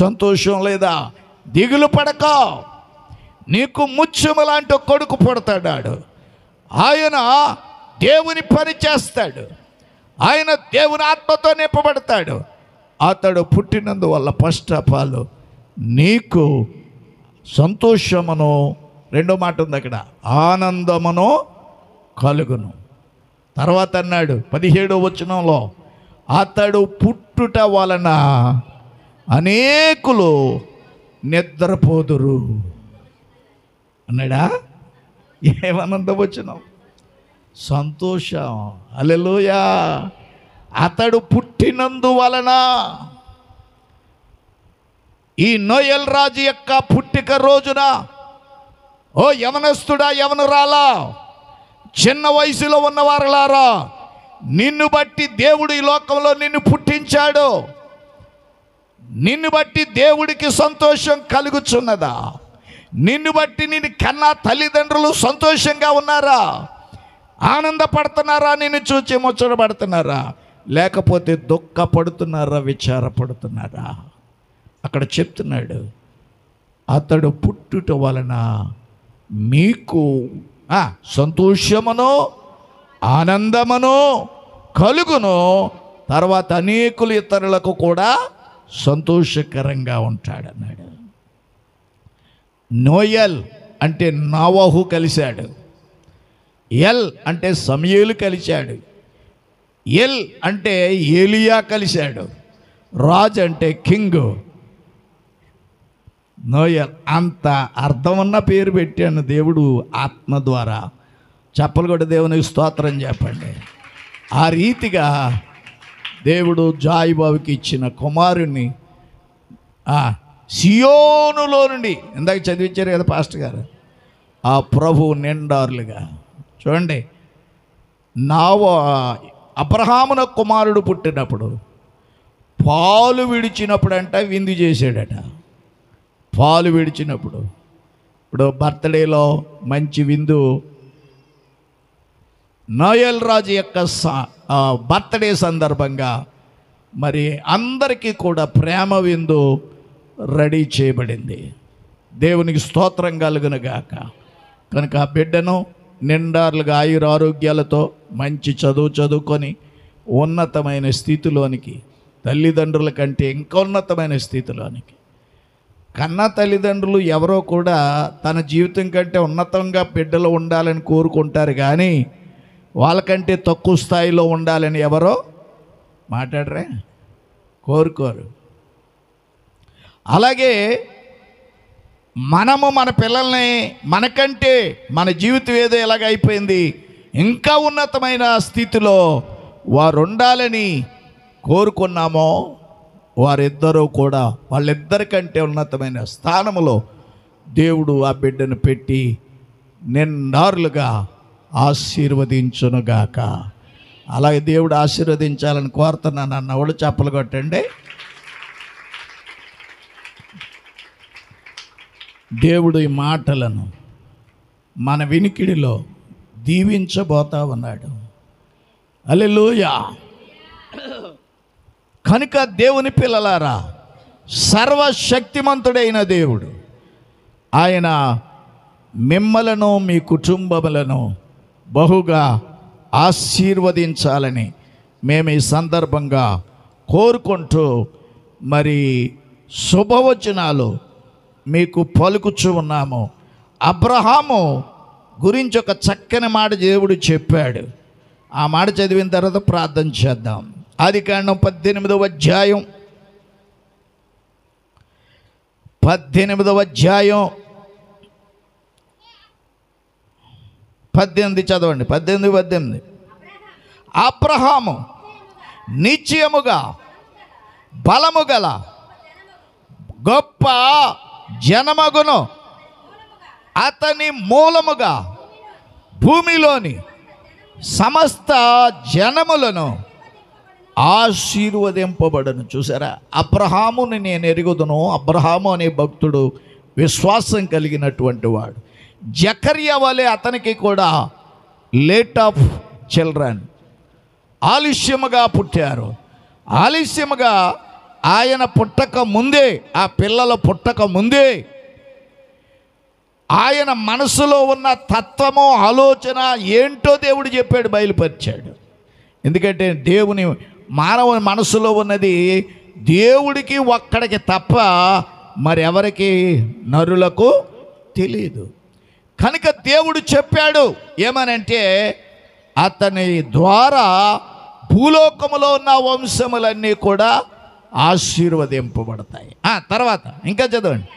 సంతోషం లేదా? దిగులు పడకో. నీకు ముత్యము లాంటి కొడుకు పుడతాడు. ఆయన దేవుని పని చేస్తాడు, ఆయన దేవుని ఆత్మతో నింపబడతాడు. అతడు పుట్టినందువల్ల ఫస్ట్ ఆఫ్ ఆల్ నీకు సంతోషమును, రెండో మాట ఉంది అక్కడ, ఆనందమును కలుగును. తర్వాత అన్నాడు 17వ వచనంలో, అతడు పుట్టుట వలన అనేకులు నిద్రపోదురు అన్నాడా? ఏమనంద వచనం? సంతోషం. హల్లెలూయా. అతడు పుట్టినందువలన. ఈ నోయల్ రాజు యొక్క పుట్టిక రోజున ఓ యవనస్తుడా, యవనురాలా, చిన్న వయసులో ఉన్నవారులారా, నిన్ను బట్టి దేవుడు ఈ లోకంలో నిన్ను పుట్టించాడు. నిన్ను బట్టి దేవుడికి సంతోషం కలుగుచున్నదా? నిన్ను బట్టి నిన్ను కన్నా తల్లిదండ్రులు సంతోషంగా ఉన్నారా? ఆనందపడుతున్నారా? నిన్ను చూచి ముచ్చటపడుతున్నారా? లేకపోతే దుఃఖపడుతున్నారా? విచారపడుతున్నారా? అక్కడ చెప్తున్నాడు, అతడు పుట్టుట వలన మీకు సంతోషమును ఆనందమును కలుగును. తర్వాత అనేకులు ఇతరులకు కూడా సంతోషకరంగా ఉంటాడన్నాడు. నోయల్ అంటే నోవహు కలిశాడు, ఎల్ అంటే సమూయేలు కలిశాడు, ఎల్ అంటే ఏలియా కలిశాడు, రాజు అంటే కింగ్. నోయల్ అంత అర్థమన్న పేరు పెట్టాను దేవుడు ఆత్మ ద్వారా. చెప్పలు కూడా దేవునికి స్తోత్రం చెప్పండి. ఆ రీతిగా దేవుడు జాయిబాబుకి ఇచ్చిన కుమారుణ్ణి సియోనులో నుండి, ఇందాక చదివించారు కదా పాస్టర్ గారు, ఆ ప్రభు నిండారులుగా చూడండి. అబ్రహామున కుమారుడు పుట్టినప్పుడు పాలు విడిచినప్పుడంట విందు చేశాడట. పాలు విడిచినప్పుడు, ఇప్పుడు బర్త్డేలో మంచి విందు, నోయల్ రాజు యొక్క బర్త్డే సందర్భంగా మరి అందరికీ కూడా ప్రేమ విందు రెడీ చేయబడింది. దేవునికి స్తోత్రం కలుగునుగాక. కనుక ఆ బిడ్డను నిండార్లుగా ఆయురారోగ్యాలతో మంచి చదువుకొని ఉన్నతమైన స్థితిలోనికి, తల్లిదండ్రుల కంటే ఇంకా ఉన్నతమైన స్థితిలోనికి, కన్న తల్లిదండ్రులు ఎవరో కూడా తన జీవితం కంటే ఉన్నతంగా బిడ్డలు ఉండాలని కోరుకుంటారు, కానీ వాళ్ళకంటే తక్కువ స్థాయిలో ఉండాలని ఎవరో మాట్లాడరే, కోరుకోరు. అలాగే మనము మన పిల్లల్ని మనకంటే మన జీవితం ఏదో ఎలాగ అయిపోయింది, ఇంకా ఉన్నతమైన స్థితిలో వారు ఉండాలని కోరుకున్నామో, వారిద్దరూ కూడా వాళ్ళిద్దరికంటే ఉన్నతమైన స్థానంలో దేవుడు ఆ బిడ్డను పెట్టి నిండారులుగా ఆశీర్వదించునుగాక. అలాగే దేవుడు ఆశీర్వదించాలని కోరుతున్నాను అన్నవాళ్ళు చప్పలు కొట్టండి. దేవుడు ఈ మాటలను మన వినికిడిలో దీవించబోతా ఉన్నాడు. హల్లెలూయా. కనుక దేవుని పిల్లలారా, సర్వశక్తిమంతుడైన దేవుడు ఆయన మిమ్మలను మీ కుటుంబములను బహుగా ఆశీర్వదించాలని మేము ఈ సందర్భంగా కోరుకుంటూ మరి శుభవచనాలు మీకు పలుకుచూ ఉన్నాము. అబ్రహాము గురించి ఒక చక్కని మాట దేవుడు చెప్పాడు. ఆ మాట చదివిన తర్వాత ప్రార్థన చేద్దాం. ఆదికాండం 18వ అధ్యాయం 18 చదవండి. 18 అబ్రహాము నిశ్చయముగా బలము గల గొప్ప జనమగును, అతని మూలముగా భూమిలోని సమస్త జనములను ఆశీర్వదింపబడను. చూసారా, అబ్రహాముని నేను ఎరుగుదును. అబ్రహాము అనే భక్తుడు విశ్వాసం కలిగినటువంటి వాడు. జకర్యా వలె అతనికి కూడా లేట్ ఆఫ్ చిల్డ్రన్, ఆలస్యముగా పుట్టారు. ఆలస్యముగా ఆయన పుట్టక ముందే, ఆ పిల్లల పుట్టక ముందే ఆయన మనసులో ఉన్న తత్వము, ఆలోచన ఏంటో దేవుడు చెప్పాడు, బయలుపరిచాడు. ఎందుకంటే దేవుని మానవుని మనసులో ఉన్నది దేవుడికి ఒక్కడికి తప్ప మరెవరికి, నరులకు తెలియదు. కనుక దేవుడు చెప్పాడు ఏమనంటే, అతని ద్వారా భూలోకములో ఉన్న వంశములన్నీ కూడా ఆశీర్వదింపబడతాయి. తర్వాత ఇంకా చదవండి.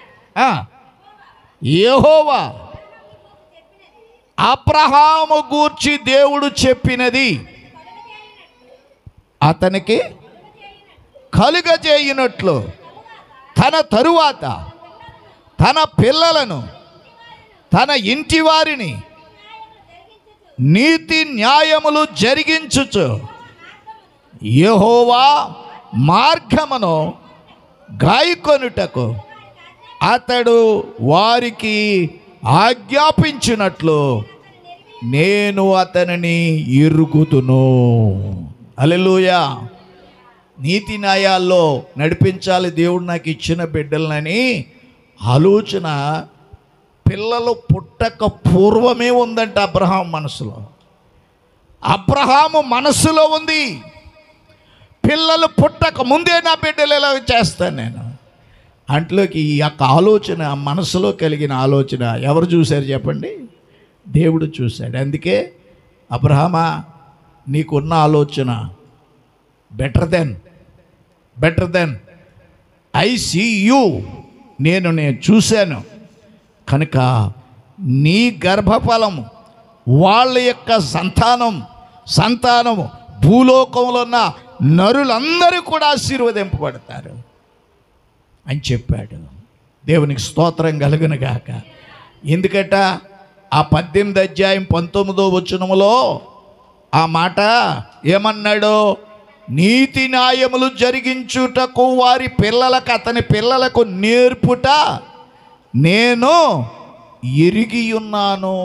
యెహోవా అబ్రహాము గూర్చి దేవుడు చెప్పినది అతనికి కలుగజేయునట్లు తన తరువాత తన పిల్లలను, తన ఇంటి వారిని నీతి న్యాయములు జరిగించుచు యెహోవా మార్గమును గాయకొనుటకు అతడు వారికి ఆజ్ఞాపించినట్లు నేను అతనిని ఎరుగుదును. హల్లెలూయా. నీతి న్యాయాల్లో నడిపించాలి దేవుడు నాకు ఇచ్చిన బిడ్డలనని ఆలోచన పిల్లలు పుట్టక పూర్వమే ఉందంట అబ్రహాం మనసులో. అబ్రహాము మనసులో ఉంది, పిల్లలు పుట్టక ముందే నా బిడ్డలు ఎలా చేస్తాను నేను. అంట్లోకి ఈ యొక్క ఆలోచన, మనసులో కలిగిన ఆలోచన ఎవరు చూశారు చెప్పండి? దేవుడు చూశాడు. అందుకే అబ్రహామా, నీకున్న ఆలోచన better than I see you, నేను చూశాను. కనుక నీ గర్భఫలము, వాళ్ళ యొక్క సంతానము భూలోకంలో ఉన్న నరులందరూ కూడా ఆశీర్వదింపబడతారు అని చెప్పాడు. దేవునికి స్తోత్రం కలుగునుగాక. ఎందుకట ఆ 18 అధ్యాయం 19వ వచనములో ఆ మాట ఏమన్నాడు? నీతి న్యాయములు జరిగించుటకు వారి పిల్లలకు, అతని పిల్లలకు నేర్పుట నేను ఎరిగి ఉన్నాను.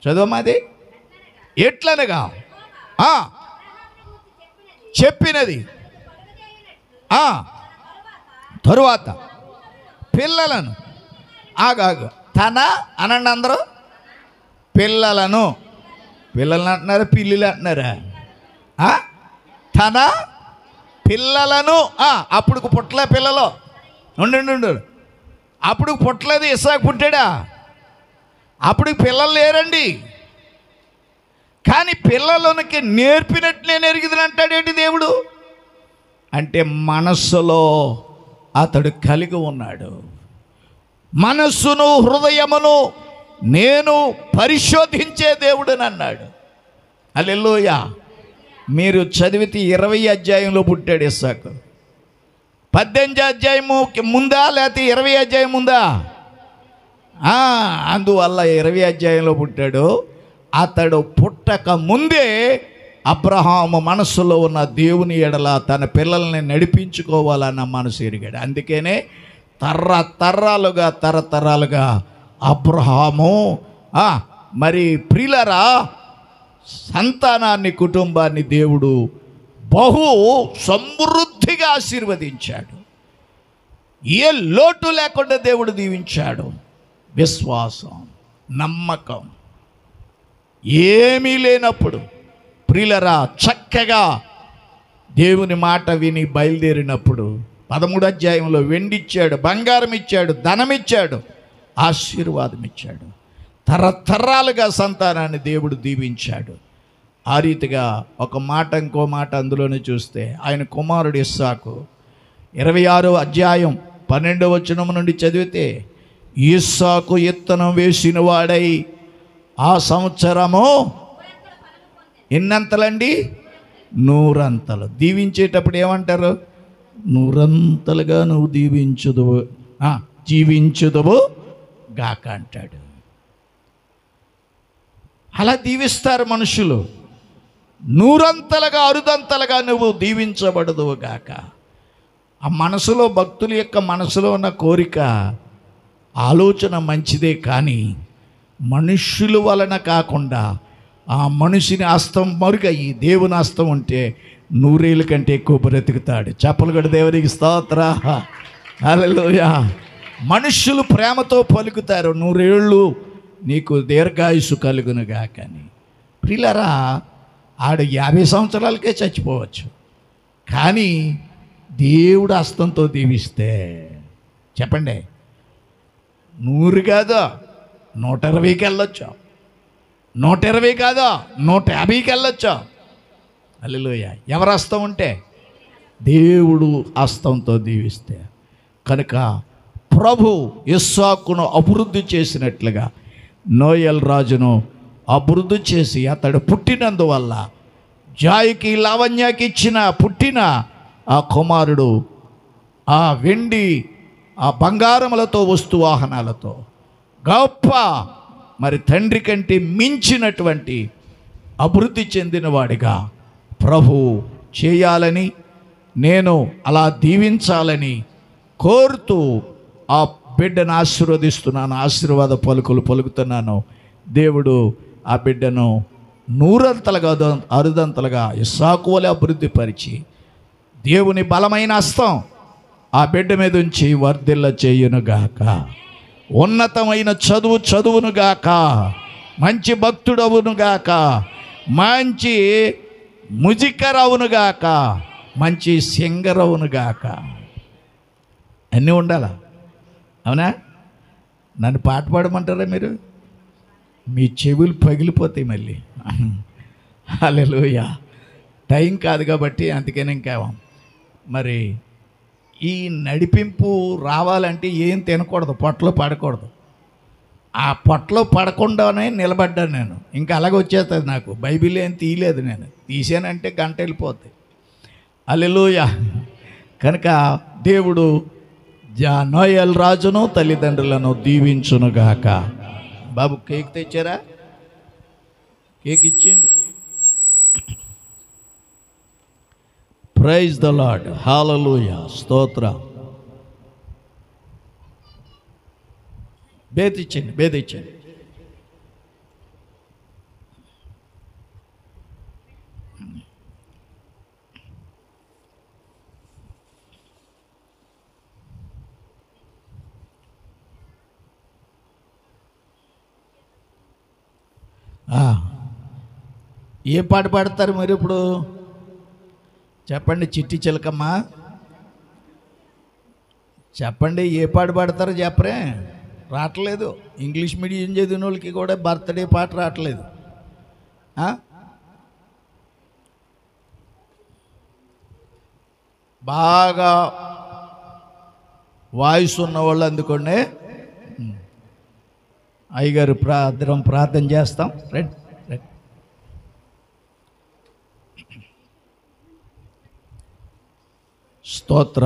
చదవమాది. ఎట్లనగా చెప్పినది తరువాత పిల్లలను తన అనండి అందరూ పిల్లలను అంటున్నారా పిల్లులు అంటున్నారా? తన పిల్లలను అప్పుడు పుట్టలే పిల్లలు ఉండు అప్పుడు పుట్టలేదు ఇస్సాకు పుట్టాడా? అప్పుడు పిల్లలు లేరండి. కానీ పిల్లలకి నేర్పినట్టు నేను ఎరిగిదని అంటాడేంటి దేవుడు అంటే మనస్సులో అతడు కలిగి ఉన్నాడు. మనస్సును హృదయమును నేను పరిశోధించే దేవుడని అన్నాడు. హల్లెలూయా. మీరు చదివితే 20 అధ్యాయంలో పుట్టాడు ఇస్సాకు. 18 అధ్యాయము ముందా లేకపోతే 20 అధ్యాయం ముందా? అందువల్ల 20 అధ్యాయంలో పుట్టాడు. అతడు పుట్టక ముందే అబ్రహాము మనస్సులో ఉన్న దేవుని ఎడల తన పిల్లల్ని నడిపించుకోవాలన్న మనసు ఎరిగాడు. అందుకనే తరతరాలుగా అబ్రహాము మరి ప్రియులరా సంతానాన్ని కుటుంబాన్ని దేవుడు బహు సమృద్ధిగా ఆశీర్వదించాడు. ఏ లోటు లేకుండా దేవుడు దీవించాడు. విశ్వాసం, నమ్మకం ఏమీ లేనప్పుడు ప్రియులరా చక్కగా దేవుని మాట విని బయలుదేరినప్పుడు 13 అధ్యాయంలో వెండిచ్చాడు, బంగారం ఇచ్చాడు, ధనం ఇచ్చాడు, ఆశీర్వాదం ఇచ్చాడు. తరతరాలుగా సంతానాన్ని దేవుడు దీవించాడు. ఆ రీతిగా ఒక మాట ఇంకో మాట అందులోనే చూస్తే ఆయన కుమారుడు ఇస్సాకు 26వ అధ్యాయం 12వ వచనం నుండి చదివితే ఇస్సాకు ఇత్తనం వేసిన వాడై ఆ సంవత్సరము ఎన్నంతలండి? 100 అంతలు. దీవించేటప్పుడు ఏమంటారు? 100 అంతలుగా నువ్వు జీవించుదువు గాక అంటాడు. అలా దీవిస్తారు మనుషులు. 100 అంతలుగా అరుదంతలుగా నువ్వు దీవించబడదువు గాక. ఆ మనసులో భక్తుల యొక్క మనసులో ఉన్న కోరిక ఆలోచన మంచిదే, కానీ మనుష్యుల వలన కాకుండా ఆ మనిషిని హస్తం మరుగయ్యి దేవుని హస్తం ఉంటే 100 ఏళ్ళ కంటే ఎక్కువ బ్రతుకుతాడు. చెప్పలు కూడా దేవునికి స్తోత్ర. హల్లెలూయా. మనుష్యులు ప్రేమతో పలుకుతారు 100 ఏళ్ళు నీకు దీర్ఘాయుసు కలుగునుగా. కానీ ప్రియులరా ఆడు 50 సంవత్సరాలకే చచ్చిపోవచ్చు, కానీ దేవుడు హస్తంతో దీవిస్తే చెప్పండి 100 కాదు 120కి వెళ్ళొచ్చు, 120 కాదు 150కి వెళ్ళొచ్చు. హల్లెలూయా. ఎవరు హస్తం ఉంటే? దేవుడు హస్తంతో దీవిస్తే. కనుక ప్రభు ఇస్సాకును అభివృద్ధి చేసినట్లుగా నోయల్ రాజును అభివృద్ధి చేసి అతడు పుట్టినందువల్ల జాయికి లావణ్యకి పుట్టిన ఆ కుమారుడు ఆ వెండి ఆ బంగారములతో వస్తు వాహనాలతో గొప్ప మరి తండ్రి కంటే మించినటువంటి అభివృద్ధి చెందినవాడిగా ప్రభు చేయాలని నేను అలా దీవించాలని కోరుతూ ఆ బిడ్డను ఆశీర్వదిస్తున్నాను. ఆశీర్వాద పలుకులు పలుకుతున్నాను. దేవుడు ఆ బిడ్డను 100 అంతలుగా అరుదంతలుగా ఇస్సాకు వలె అభివృద్ధి పరిచి దేవుని బలమైన హస్తం ఆ బిడ్డ మీద ఉంచి వర్ధిల్ల చేయునుగాక. ఉన్నతమైన చదువునుగాక, మంచి భక్తుడవునుగాక, మంచి ముజికరవునుగాక, మంచి సింగరవునుగాక. అన్నీ ఉండాలా? అవునా? నన్ను పాట పాడమంటారా మీరు? మీ చెవులు పగిలిపోతాయి మళ్ళీ. హల్లెలూయా. టైం కాదు కాబట్టి అందుకని ఇంకా మరి ఈ నడిపింపు రావాలంటే ఏం తినకూడదు, పొట్టలో పడకూడదు. ఆ పొట్టలో పడకుండానే నిలబడ్డాను నేను. ఇంకా అలాగే వచ్చేస్తుంది నాకు. బైబిల్ ఏం తీయలేదు, నేను తీసానంటే గంట వెళ్ళిపోతాయి. హల్లెలూయా. కనుక దేవుడు నోయల్ రాజును తల్లిదండ్రులను దీవించునుగాక. బాబు కేక్ తెచ్చారా? కేక్ ఇచ్చేయండి. Praise the Lord. హల్లెలూయా. స్తోత్ర. బేదిచ్చండి. ఏ పాట పాడతారు మరి ఇప్పుడు చెప్పండి చిట్టి చిలకమ్మ, చెప్పండి ఏ పాట పాడతారో చెప్పరే. రావట్లేదు. ఇంగ్లీష్ మీడియం చదివిన వాళ్ళకి కూడా బర్త్డే పాట రావట్లేదు. బాగా వాయిస్ ఉన్నవాళ్ళు అందుకోండి. అయ్యగారు ప్రార్థన చేస్తాం. Right right. స్తోత్ర.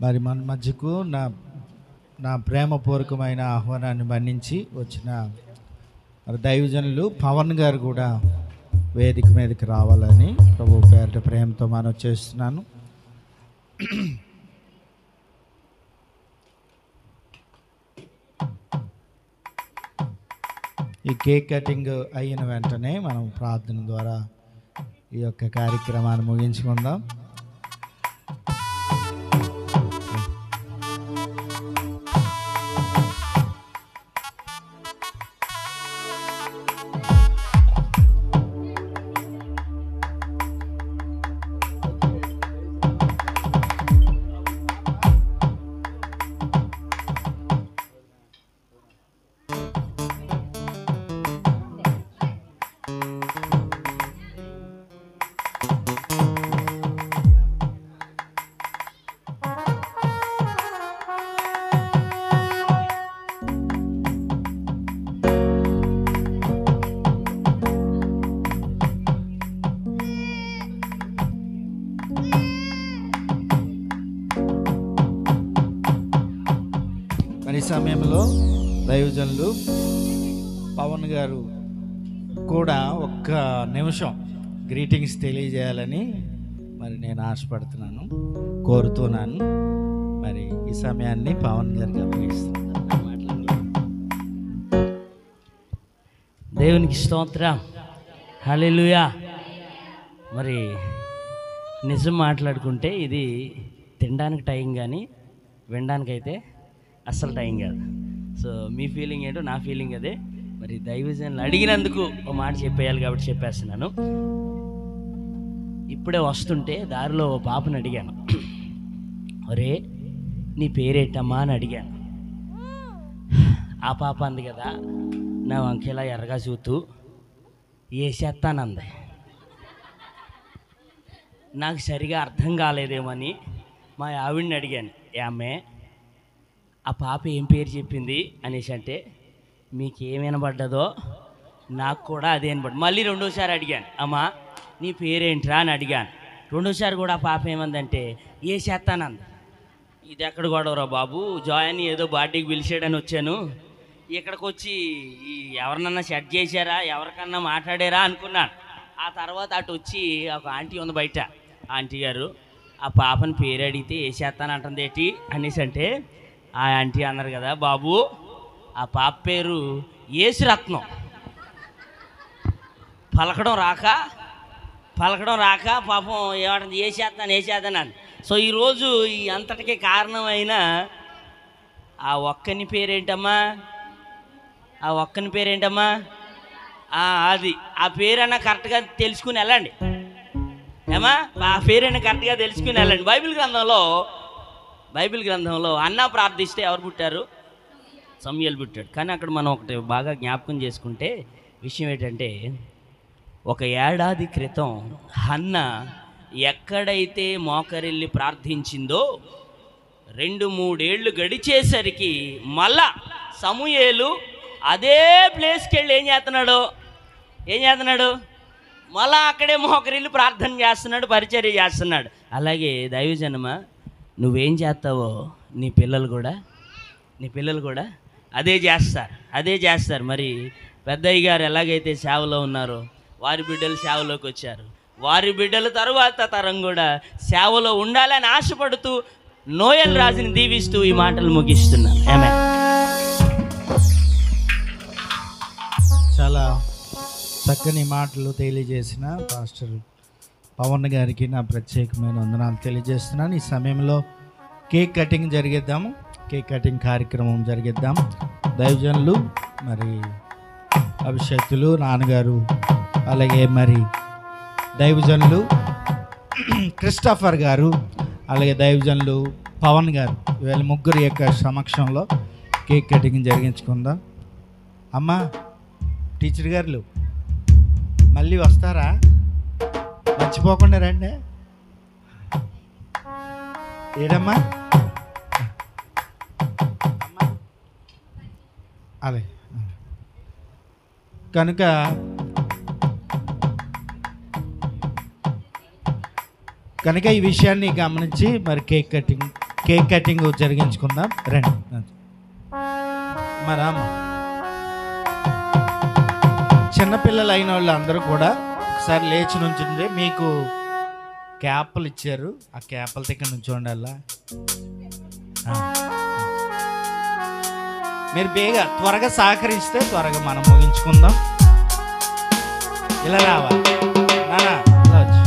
మరి మన మధ్యకు నా ప్రేమపూర్వకమైన ఆహ్వానాన్ని మన్నించి వచ్చిన మరి దైవజనులు పవన్ గారు కూడా వేదిక మీదకి రావాలని ప్రభు పేరిట ప్రేమతో మనం చేస్తున్నాను. ఈ కేక్ కటింగ్ అయిన వెంటనే మనం ప్రార్థన ద్వారా ఈ యొక్క కార్యక్రమాన్ని ముగించుకుందాం. ఈ సమయంలో దైవజనులు పవన్ గారు కూడా ఒక్క నిమిషం గ్రీటింగ్స్ తెలియజేయాలని మరి నేను ఆశపడుతున్నాను, కోరుతున్నాను. మరి ఈ సమయాన్ని పవన్ గారు గమనిస్తున్నాను. దేవునికి స్తోత్రం. హల్లెలూయా. మరి నిజం మాట్లాడుకుంటే ఇది తినడానికి టైం కానీ వినడానికైతే అస్సలు టైం కాదు. సో మీ ఫీలింగ్ ఏంటో నా ఫీలింగ్ అదే. మరి దైవజనులు అడిగినందుకు ఒక మాట చెప్పేయాలి కాబట్టి చెప్పేస్తున్నాను. ఇప్పుడే వస్తుంటే దారిలో ఓ పాపను అడిగాను, ఒరే నీ పేరేంటమ్మా అని అడిగాను. ఆ పాప అంది కదా, నా వంకేలా ఎర్రగా చూతూ వేసేస్తానంది. నాకు సరిగా అర్థం కాలేదేమని మా ఆవిడని అడిగాను, ఆమె ఆ పాప ఏం పేరు చెప్పింది అనేసి అంటే, మీకేం వినబడ్డదో నాకు కూడా అదే వినబడ్డ. మళ్ళీ రెండోసారి అడిగాను, అమ్మా నీ పేరేంట్రా అని అడిగాను. రెండోసారి కూడా ఆ పాప ఏమందంటే ఏ చేస్తానంది. ఇది ఎక్కడ గొడవరా బాబు, జాయిన్ ఏదో బాడీకి పిలిచాడని వచ్చాను, ఇక్కడికి వచ్చి ఎవరినన్నా సెట్ చేశారా, ఎవరికన్నా మాట్లాడారా అనుకున్నాను. ఆ తర్వాత అటు వచ్చి ఒక ఆంటీ ఉంది బయట, ఆంటీ గారు ఆ పాపని పేరు అడిగితే ఏ చేస్తానంటుంది ఏంటి అనేసి అంటే, ఆ ఆంటీ అన్నారు కదా, బాబు ఆ పాప పేరు యేసురత్నం. పలకడం రాక పాపం ఏమంటుంది వేసేస్తాను అని. సో ఈరోజు ఈ అంతటికి కారణమైన ఆ ఒక్కని పేరేంటమ్మా, అది ఆ పేరన్నా కరెక్ట్గా తెలుసుకుని వెళ్ళండి ఏమా, ఆ పేరైనా కరెక్ట్గా తెలుసుకుని వెళ్ళండి. బైబిల్ గ్రంథంలో అన్నా ప్రార్థిస్తే ఎవరు పుట్టారు? సమూయేలు పుట్టాడు. కానీ అక్కడ మనం ఒకటి బాగా జ్ఞాపకం చేసుకుంటే విషయం ఏంటంటే, ఒక ఏడాది క్రితం హన్న ఎక్కడైతే మోకరిల్లి ప్రార్థించిందో 2-3 ఏళ్ళు గడిచేసరికి మళ్ళా సమూయేలు అదే ప్లేస్కి వెళ్ళి ఏం చేస్తున్నాడు మళ్ళా అక్కడే మోకరిల్లి ప్రార్థన చేస్తున్నాడు, పరిచర్య చేస్తున్నాడు. అలాగే దైవజనమ నువ్వేం చేస్తావో నీ పిల్లలు కూడా అదే చేస్తారు. మరి పెద్దయ్య గారు ఎలాగైతే సేవలో ఉన్నారో వారి బిడ్డలు సేవలోకి వచ్చారు. వారి బిడ్డల తరువాత తరం కూడా సేవలో ఉండాలని ఆశపడుతూ నోయల్ రాజుని దీవిస్తూ ఈ మాటలు ముగిస్తున్నాను. ఆమేన్. చాలా చక్కని మాటలు తెలియజేసిన పాస్టర్ పవన్ గారికి నా ప్రత్యేకమైన వందనాలు తెలియజేస్తున్నాను. ఈ సమయంలో కేక్ కటింగ్ జరిగిద్దాము. కేక్ కటింగ్ కార్యక్రమం జరిగిద్దాం. దైవజనులు మరి అభిషేక్తులు నాన్నగారు, అలాగే మరి దైవజనులు క్రిస్టఫర్ గారు, అలాగే దైవజనులు పవన్ గారు, వీళ్ళ ముగ్గురు యొక్క సమక్షంలో కేక్ కటింగ్ జరిగించుకుందాం. అమ్మా టీచర్ గారు మళ్ళీ వస్తారా? మర్చిపోకుండా రండి. ఏడమ్మా అదే కనుక ఈ విషయాన్ని గమనించి మరి కేక్ కటింగ్ జరిగించుకుందాం. రండి మరి అమ్మ చిన్నపిల్లలు అయిన వాళ్ళు అందరూ కూడా ఒకసారి లేచి నుంచుంటే మీకు క్యాప్లు ఇచ్చారు. ఆ క్యాప్ల దగ్గర నుంచోండి. అలా మీరు త్వరగా సహకరిస్తే త్వరగా మనం ముగించుకుందాం. ఇలా రావాలి నానా, ఇలా వచ్చి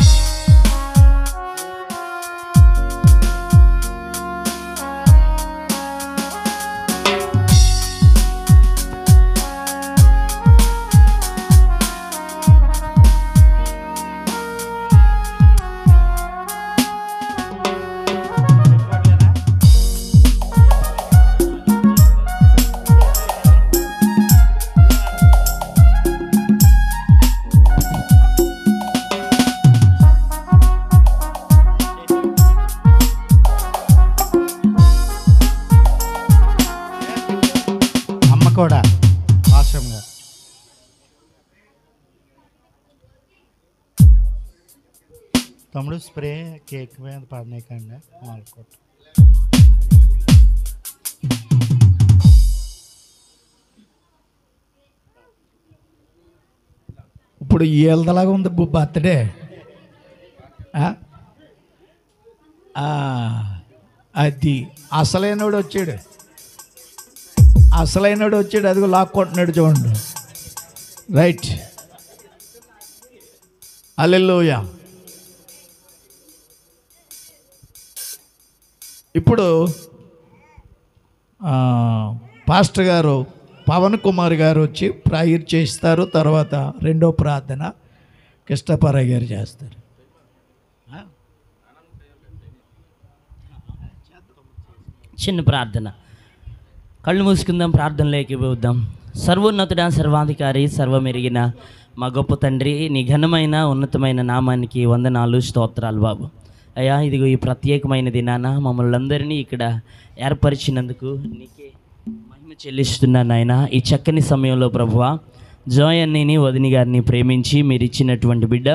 కూడా ఆశ్రమం గారు తమ్ముడు స్ప్రే కేక్ మీద పడినాకండి మాల్కోట్. ఇప్పుడు ఏళ్ళలాగా ఉంది బర్త్డే. అది అసలైనడు వచ్చాడు, అదిగో లాక్కుంటున్నాడు చూడండి. రైట్, హల్లెలూయా. ఇప్పుడు పాస్టర్ గారు పవన్ కుమార్ గారు వచ్చి ప్రేయర్ చేస్తారు. తర్వాత రెండో ప్రార్థన కృష్ణపరయ్య గారు చేస్తారు. చిన్న ప్రార్థన, కళ్ళు మూసుకుందాం, ప్రార్థనలోకి పోద్దాం. సర్వోన్నతుడ, సర్వాధికారి, సర్వమెరిగిన మా గొప్ప తండ్రి, నీ ఘనమైన ఉన్నతమైన నామానికి వందనాలు, స్తోత్రాలు బాబు. అయ్యా, ఇదిగో ఈ ప్రత్యేకమైన దినాన మమ్మల్ని అందరినీ ఇక్కడ ఏర్పరిచినందుకు నీకే మహిమ చెల్లిస్తున్నాను నాయన. ఈ చక్కని సమయంలో ప్రభువా, జాయ్ అన్నీని వదిని గారిని ప్రేమించి మీరు ఇచ్చినటువంటి బిడ్డ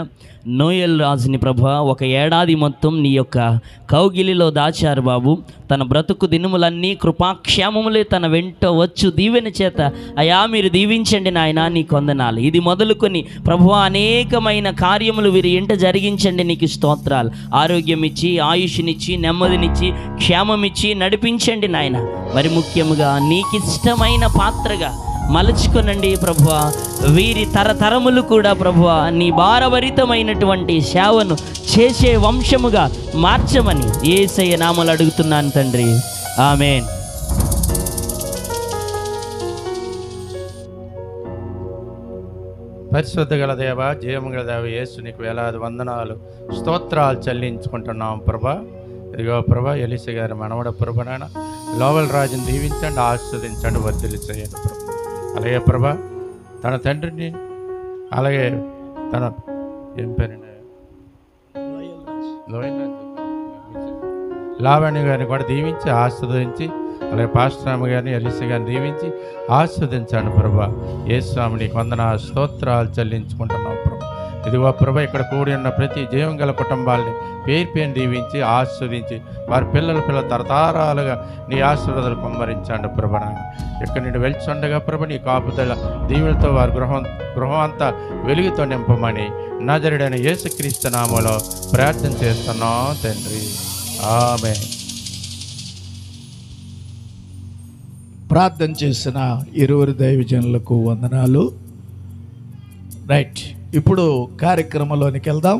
నోయల్ రాజుని ప్రభువా 1 ఏడాది మొత్తం నీ యొక్క కౌగిలిలో దాచారు బాబు. తన బ్రతుకు దినములన్నీ కృపాక్షేమములే తన వెంట వచ్చు దీవెన చేత అయా మీరు దీవించండి నాయన, నీకు వందనాలు. ఇది మొదలుకొని ప్రభువా అనేకమైన కార్యములు వీరి ఇంట జరిగించండి, నీకు స్తోత్రాలు. ఆరోగ్యం ఇచ్చి, ఆయుష్నిచ్చి, నెమ్మదినిచ్చి, క్షేమమిచ్చి నడిపించండి నాయన. మరి ముఖ్యముగా నీకు ఇష్టమైన పాత్రగా మలుచుకొనండి ప్రభువా. వీరి తరతరములు కూడా ప్రభువా నీ భారభరితమైనటువంటి సేవను చేసే వంశముగా మార్చమని యేసయ్య నామములో అడుగుతున్నాను తండ్రి, ఆమేన్. పరిశుద్ధ గల దేవ, జయము గల దేవ యేసు, నీకు వేలాది వందనాలు, స్తోత్రాలు చెల్లించుకుంటున్నాం ప్రభా. ఇదిగో ప్రభా, ఎలీసా గారి మనవడ ప్రభా నాయన లోవల్ రాజుని దీవించండి, ఆస్వాదించండి, వర్ధిల్లు చేయండి ప్రభా. అలాగే ప్రభా తన తండ్రిని, అలాగే తన ఏం పేరు లావణ్య గారిని కూడా దీవించి ఆస్వాదించి, అలాగే పాస్టరామ గారిని, ఎలీసా గారిని దీవించి ఆస్వాదించండి ప్రభా. యేసు స్వామి నీకు వందనాలు, స్తోత్రాలు చెల్లించుకుంటున్నాం ప్రభా. ఇదిగో ప్రభా ఇక్కడ కూడి ఉన్న ప్రతి జీవం గల కుటుంబాలని పేరు దీవించి ఆస్వాదించి వారి పిల్లల తరతరాలుగా నీ ఆశీర్వాదాలు కుమ్మరించండి ప్రభా. ఇక్కడ నుండి వెళ్తుండగా ప్రభా నీ కాపుదల దీవులతో వారి గృహం అంతా వెలుగుతో నింపమని నజరుడైన యేసుక్రీస్తు నామములో ప్రార్థన చేస్తున్నాం తండ్రి, ఆమేన్. ప్రార్థన చేసిన ఇరువురు దైవజనులకు వందనాలు. రైట్, ఇప్పుడు కార్యక్రమంలోనికి వెళ్దాం.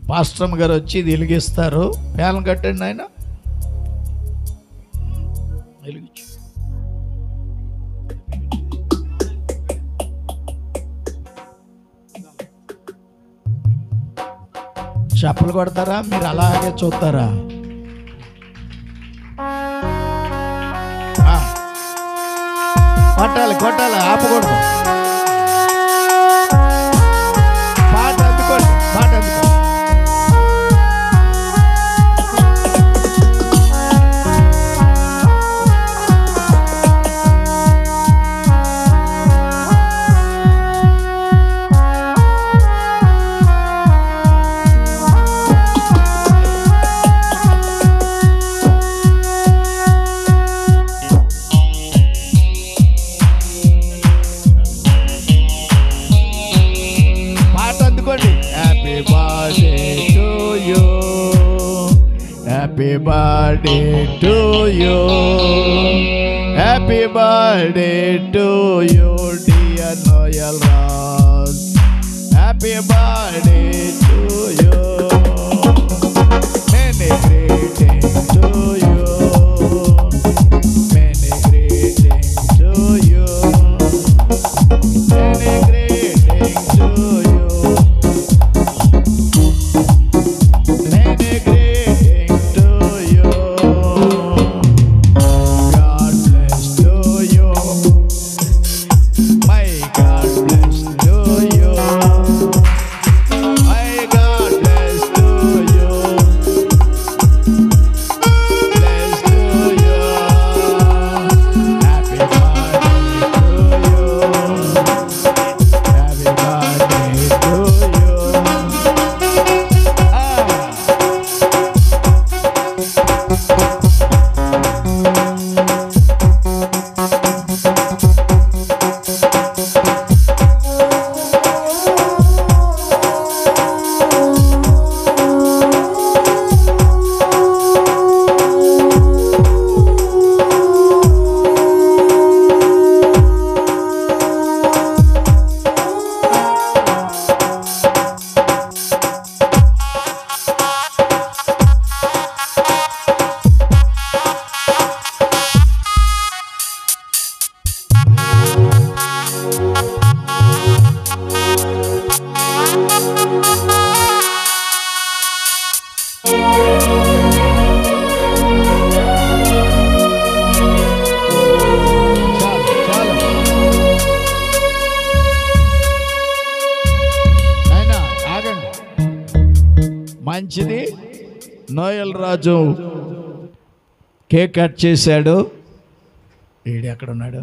పాస్టర్ గారు వచ్చి ఇది వెలిగిస్తారు. ఫ్యాన్ కట్టండి ఆయన. వెలిగించు. చప్పలు కొడతారా, మీరు అలాగే చూస్తారా? కొట్టాలి, ఆపకూడదు. పాట అందుకోండి. Happy birthday to you. Happy birthday to you, dear Noel Raj. Happy birthday to you. Many greetings to you. Many greetings to you. Many greetings to you. Many greetings to you. God bless to you. My God bless to you. My God bless to you. Bless to you. Happy birthday to you. Happy birthday to you. మంచిది. Noel రాజు cake cut చేశాడు. వీడు ఎక్కడ ఉన్నాడు?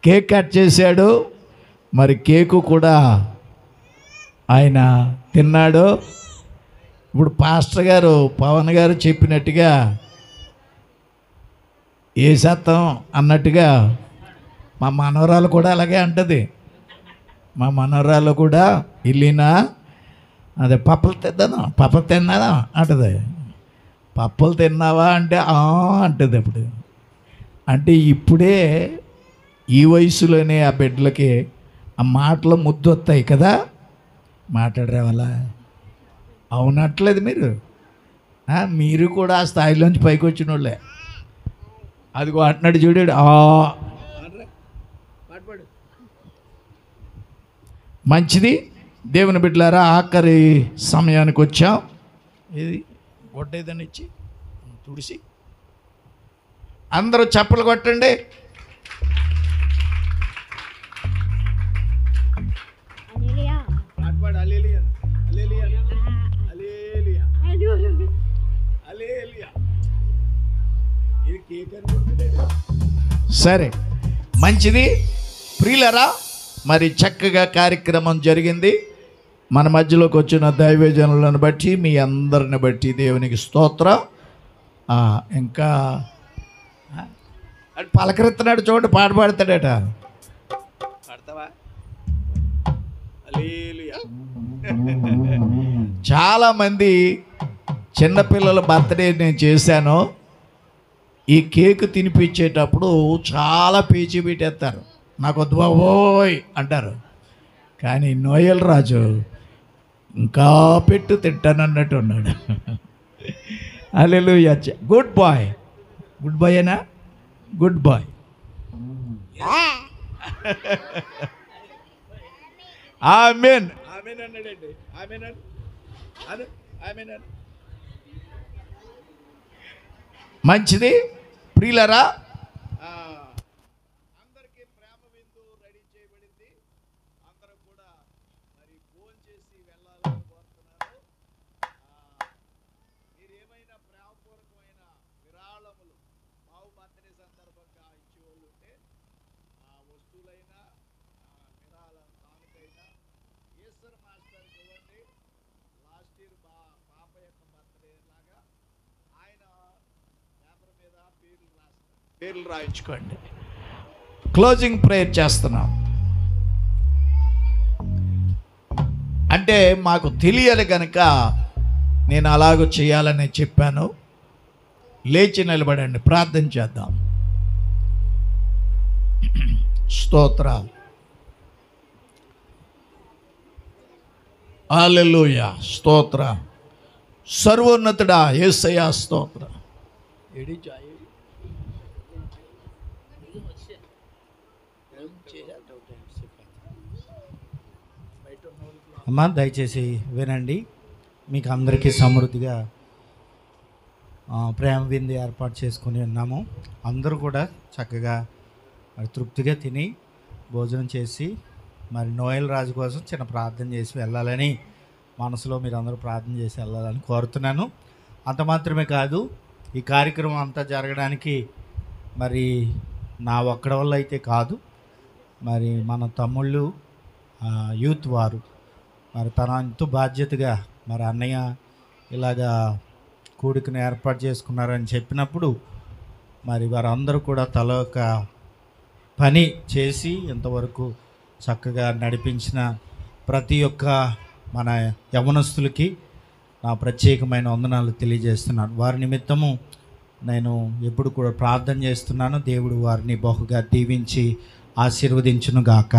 Cake cut చేశాడు. మరి cake కూడా ఆయన తిన్నాడు. ఇప్పుడు పాస్టర్ గారు పవన్ గారు చెప్పినట్టుగా ఏ శాతం అన్నట్టుగా మా మనవరాలు కూడా అలాగే అంటది. మా మనవరాలు కూడా ఇల్లినా అదే పప్పులు తిన్నాదా అంటది. పప్పులు తిన్నావా అంటే అంటది. అప్పుడు అంటే ఇప్పుడే ఈ వయసులోనే ఆ బిడ్డలకి ఆ మాటలు ముద్దు వస్తాయి కదా, మాట్లాడరేవాలా? అవునట్లేదు మీరు. మీరు కూడా ఆ స్థాయిలోంచి పైకి వచ్చిన వాళ్ళే. అదిగో అంటున్నాడు చూడాడు. మంచిది. దేవుని బిడ్డలారా, ఆఖరి సమయానికి వచ్చాం. ఇది గొడ్డ ఏదని ఇచ్చి తుడిసి అందరూ చప్పలు కొట్టండి. సరే, మంచిది. ప్రియులరా, మరి చక్కగా కార్యక్రమం జరిగింది. మన మధ్యలోకి వచ్చిన దైవజనులను బట్టి, మీ అందరిని బట్టి దేవునికి స్తోత్రం. ఇంకా అది పలకరిస్తున్నాడు చూడండి, పాట పాడతాడట. పాడతావా? చాలామంది చిన్నపిల్లల బర్త్డే నేను చేశాను. ఈ కేక్ తినిపించేటప్పుడు చాలా పేచీ పెట్టేస్తారు, నాకు వద్దు బాబోయ్ అంటారు. కానీ నోయల్ రాజు ఇంకా పెట్టు తింటానన్నట్టు ఉన్నాడు. Hallelujah. Good boy. Good boy అయినా గుడ్ బాయ్. ఆమేన్. ఆమేన్ అన్నాడండి. ఆమేన్ అను. ఆమేన్ అను. మంచిది. ప్రియులరా, అందరికీ ప్రేమ విందు రెడీ చేయబడింది. అందరూ కూడా మరి ఫోన్ చేసి వెళ్ళాలని కోరుతున్నారు. మీరు ఏమైనా ప్రేమపూర్వకమైన విరాళములు బావు బర్త్డే సందర్భంగా ఇచ్చేవాళ్ళు ఉంటే వస్తువులైనా విరాళం కానుకైనా ఈశ్వర్ మాస్టర్ ఇవ్వండి. లాస్ట్ ఇయర్ పాప యొక్క బర్త్డే లాగా ఆయన పేపర్ మీద పేర్లు రాయించుకోండి. క్లోజింగ్ ప్రేయర్ చేస్తున్నాం. అంటే మాకు తెలియాలి కనుక నేను అలాగూ చేయాలని చెప్పాను. లేచి నిలబడండి, ప్రార్థన చేద్దాం. స్తోత్ర. హల్లెలూయా. స్తోత్ర. సర్వోన్నతుడా యేసయ్యా స్తోత్ర. అమ్మా దయచేసి వినండి. మీకు అందరికీ సమృద్ధిగా ప్రేమ విందు ఏర్పాటు చేసుకుని ఉన్నాము. అందరూ కూడా చక్కగా మరి తృప్తిగా తిని భోజనం చేసి మరి నోయల్ రాజు కోసం చిన్న ప్రార్థన చేసి వెళ్ళాలని మనసులో మీరు అందరూ ప్రార్థన చేసి వెళ్ళాలని కోరుతున్నాను. అంత మాత్రమే కాదు, ఈ కార్యక్రమం అంతా జరగడానికి మరి నా ఒక్కడి వల్ల అయితే కాదు, మరి మన తమ్ముళ్ళు యూత్ వారు మరి తన ఎంతో బాధ్యతగా మరి అన్నయ్య ఇలాగా కూడికను ఏర్పాటు చేసుకున్నారని చెప్పినప్పుడు మరి వారందరూ కూడా తల ఒక పని చేసి ఇంతవరకు చక్కగా నడిపించిన ప్రతి ఒక్క మన యవనస్తులకి నా ప్రత్యేకమైన వందనాలు తెలియజేస్తున్నాను. వారి నిమిత్తము నేను ఎప్పుడు కూడా ప్రార్థన చేస్తున్నాను. దేవుడు వారిని బహుగా దీవించి ఆశీర్వదించునుగాక.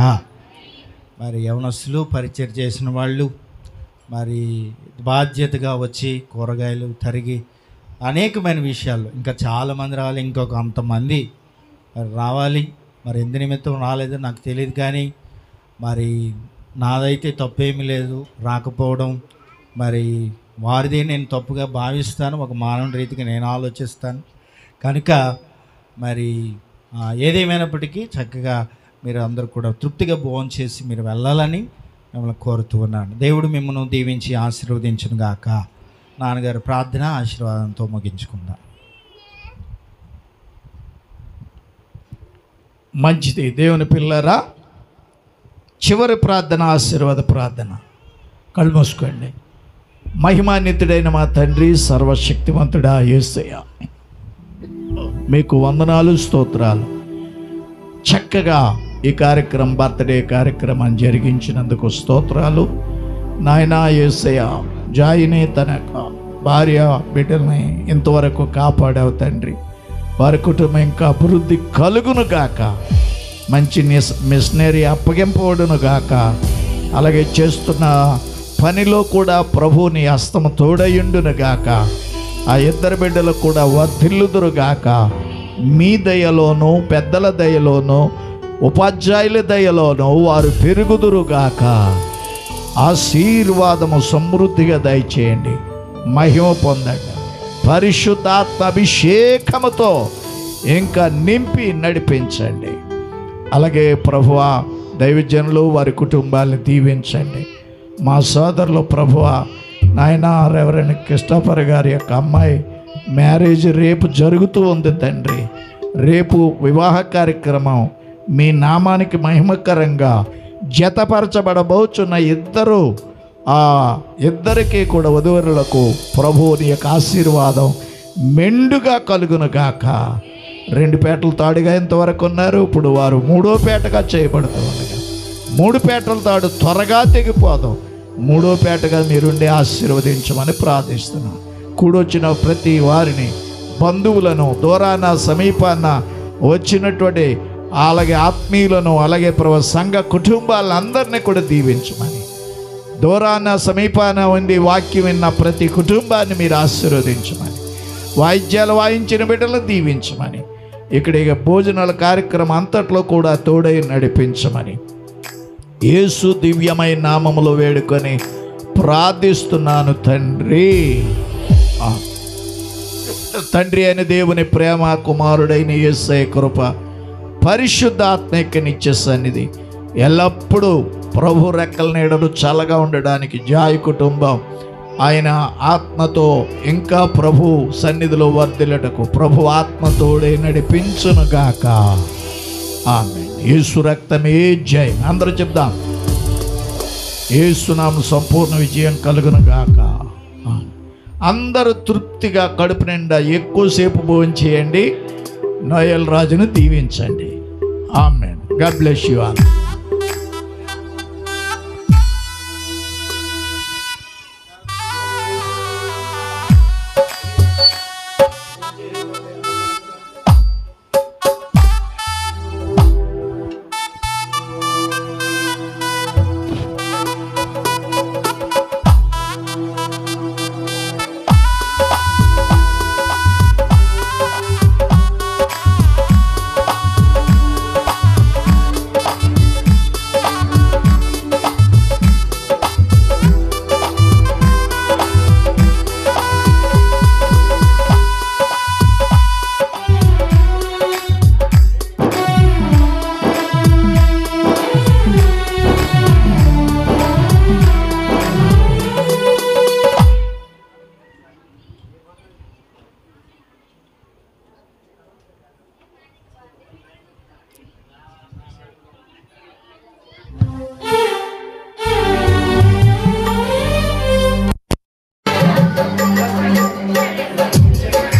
మరి యవనస్తులు పరిచయం చేసిన వాళ్ళు మరి బాధ్యతగా వచ్చి కూరగాయలు తరిగి అనేకమైన విషయాలు ఇంకా చాలామంది రావాలి, ఇంకొక అంతమంది రావాలి. మరి ఎందు నిమిత్తం రాలేదో నాకు తెలియదు, కానీ మరి నాదైతే తప్పేమీ లేదు రాకపోవడం. మరి వారిదే నేను తప్పుగా భావిస్తాను, ఒక మానవ రీతిగా నేను ఆలోచిస్తాను. కనుక మరి ఏదేమైనప్పటికీ చక్కగా మీరు అందరూ కూడా తృప్తిగా భోజనం చేసి మీరు వెళ్ళాలని మిమ్మల్ని కోరుతూ ఉన్నాను. దేవుడు మిమ్మల్ని దీవించి ఆశీర్వదించును గాక. నాన్నగారు ప్రార్థన ఆశీర్వాదంతో ముగించుకుందాం. మంచిది. దేవుని పిల్లరా, చివరి ప్రార్థన ఆశీర్వాద ప్రార్థన. కళ్ళు మూసుకోండి. మహిమాన్వితుడైన మా తండ్రి, సర్వశక్తివంతుడా యేసయ్య, మీకు వందనాలు, స్తోత్రాలు. చక్కగా ఈ కార్యక్రమం బర్త్డే కార్యక్రమం జరిగించినందుకు స్తోత్రాలు నాయనా యేసయ్య. జాయిని తన భార్య బిడ్డల్ని ఇంతవరకు కాపాడావు తండ్రి. వారి కుటుంబం ఇంకా అభివృద్ధి కలుగును గాక. మంచి మిషనరీ అప్పగింపబడును గాక. అలాగే చేస్తున్న పనిలో కూడా ప్రభు నీ హస్తము తోడయుండును గాక. ఆ ఇద్దరు బిడ్డలకు కూడా వర్ధిల్లుదురు గాక. మీ దయలోనూ పెద్దల దయలోనూ ఉపాధ్యాయుల దయలోనూ వారు పెరుగుదురుగాక. ఆశీర్వాదము సమృద్ధిగా దయచేయండి. మహిమ పొందండి. పరిశుద్ధాత్మ అభిషేకముతో ఇంకా నింపి నడిపించండి. అలాగే ప్రభువా దైవజనులు వారి కుటుంబాలను దీవించండి. మా సోదరులు ప్రభువా నాయన రెవరెండ్ క్రిస్టోఫర్ గారి యొక్క అమ్మాయి మ్యారేజ్ రేపు జరుగుతూ ఉంది తండ్రి. రేపు వివాహ కార్యక్రమం మీ నామానికి మహిమకరంగా జతపరచబడబోచున్న ఇద్దరికీ కూడా వధూవరులకు ప్రభువుని యొక్క ఆశీర్వాదం మెండుగా కలుగును గాక. 2 పేటలు తాడుగా ఇంతవరకు ఉన్నారు. ఇప్పుడు వారు 3వ పేటగా చేయబడుతూ ఉండగా 3 పేటల తాడు త్వరగా తెగిపోదాం. 3వ పేటగా మీరుండి ఆశీర్వదించమని ప్రార్థిస్తున్నాను. కూడొచ్చిన ప్రతి వారిని, బంధువులను, దూరాన సమీపాన వచ్చినటువంటి అలాగే ఆత్మీయులను, అలాగే సంఘ కుటుంబాలందరినీ కూడా దీవించమని, దూరాన సమీపాన ఉండి వాక్యం విన్న ప్రతి కుటుంబాన్ని మీరు ఆశీర్వదించమని, వాయిద్యాలు వాయించిన బిడ్డలను దీవించమని, ఇక్కడ భోజనాల కార్యక్రమం అంతట్లో కూడా తోడై నడిపించమని యేసు దివ్యమైన నామములో వేడుకొని ప్రార్థిస్తున్నాను తండ్రి. తండ్రి అయిన దేవుని ప్రేమ, కుమారుడైన యేసయ్య కృప, పరిశుద్ధాత్మ నిత్య సన్నిధి ఎల్లప్పుడూ ప్రభు రెక్కల నీడలు చల్లగా ఉండడానికి జాయ్ కుటుంబం ఆయన ఆత్మతో ఇంకా ప్రభు సన్నిధిలో వర్ధిల్లటకు ప్రభు ఆత్మతోడే నడిపించునుగాక. ఆమేన్. యేసు రక్తమే జై. అందరూ చెప్దాం. యేసునామం సంపూర్ణ విజయం కలుగునుగాక. అందరూ తృప్తిగా కడుపు నిండా ఎక్కువసేపు భోజనం చేయండి. నోయల్ రాజును దీవించండి. Amen. God bless you all.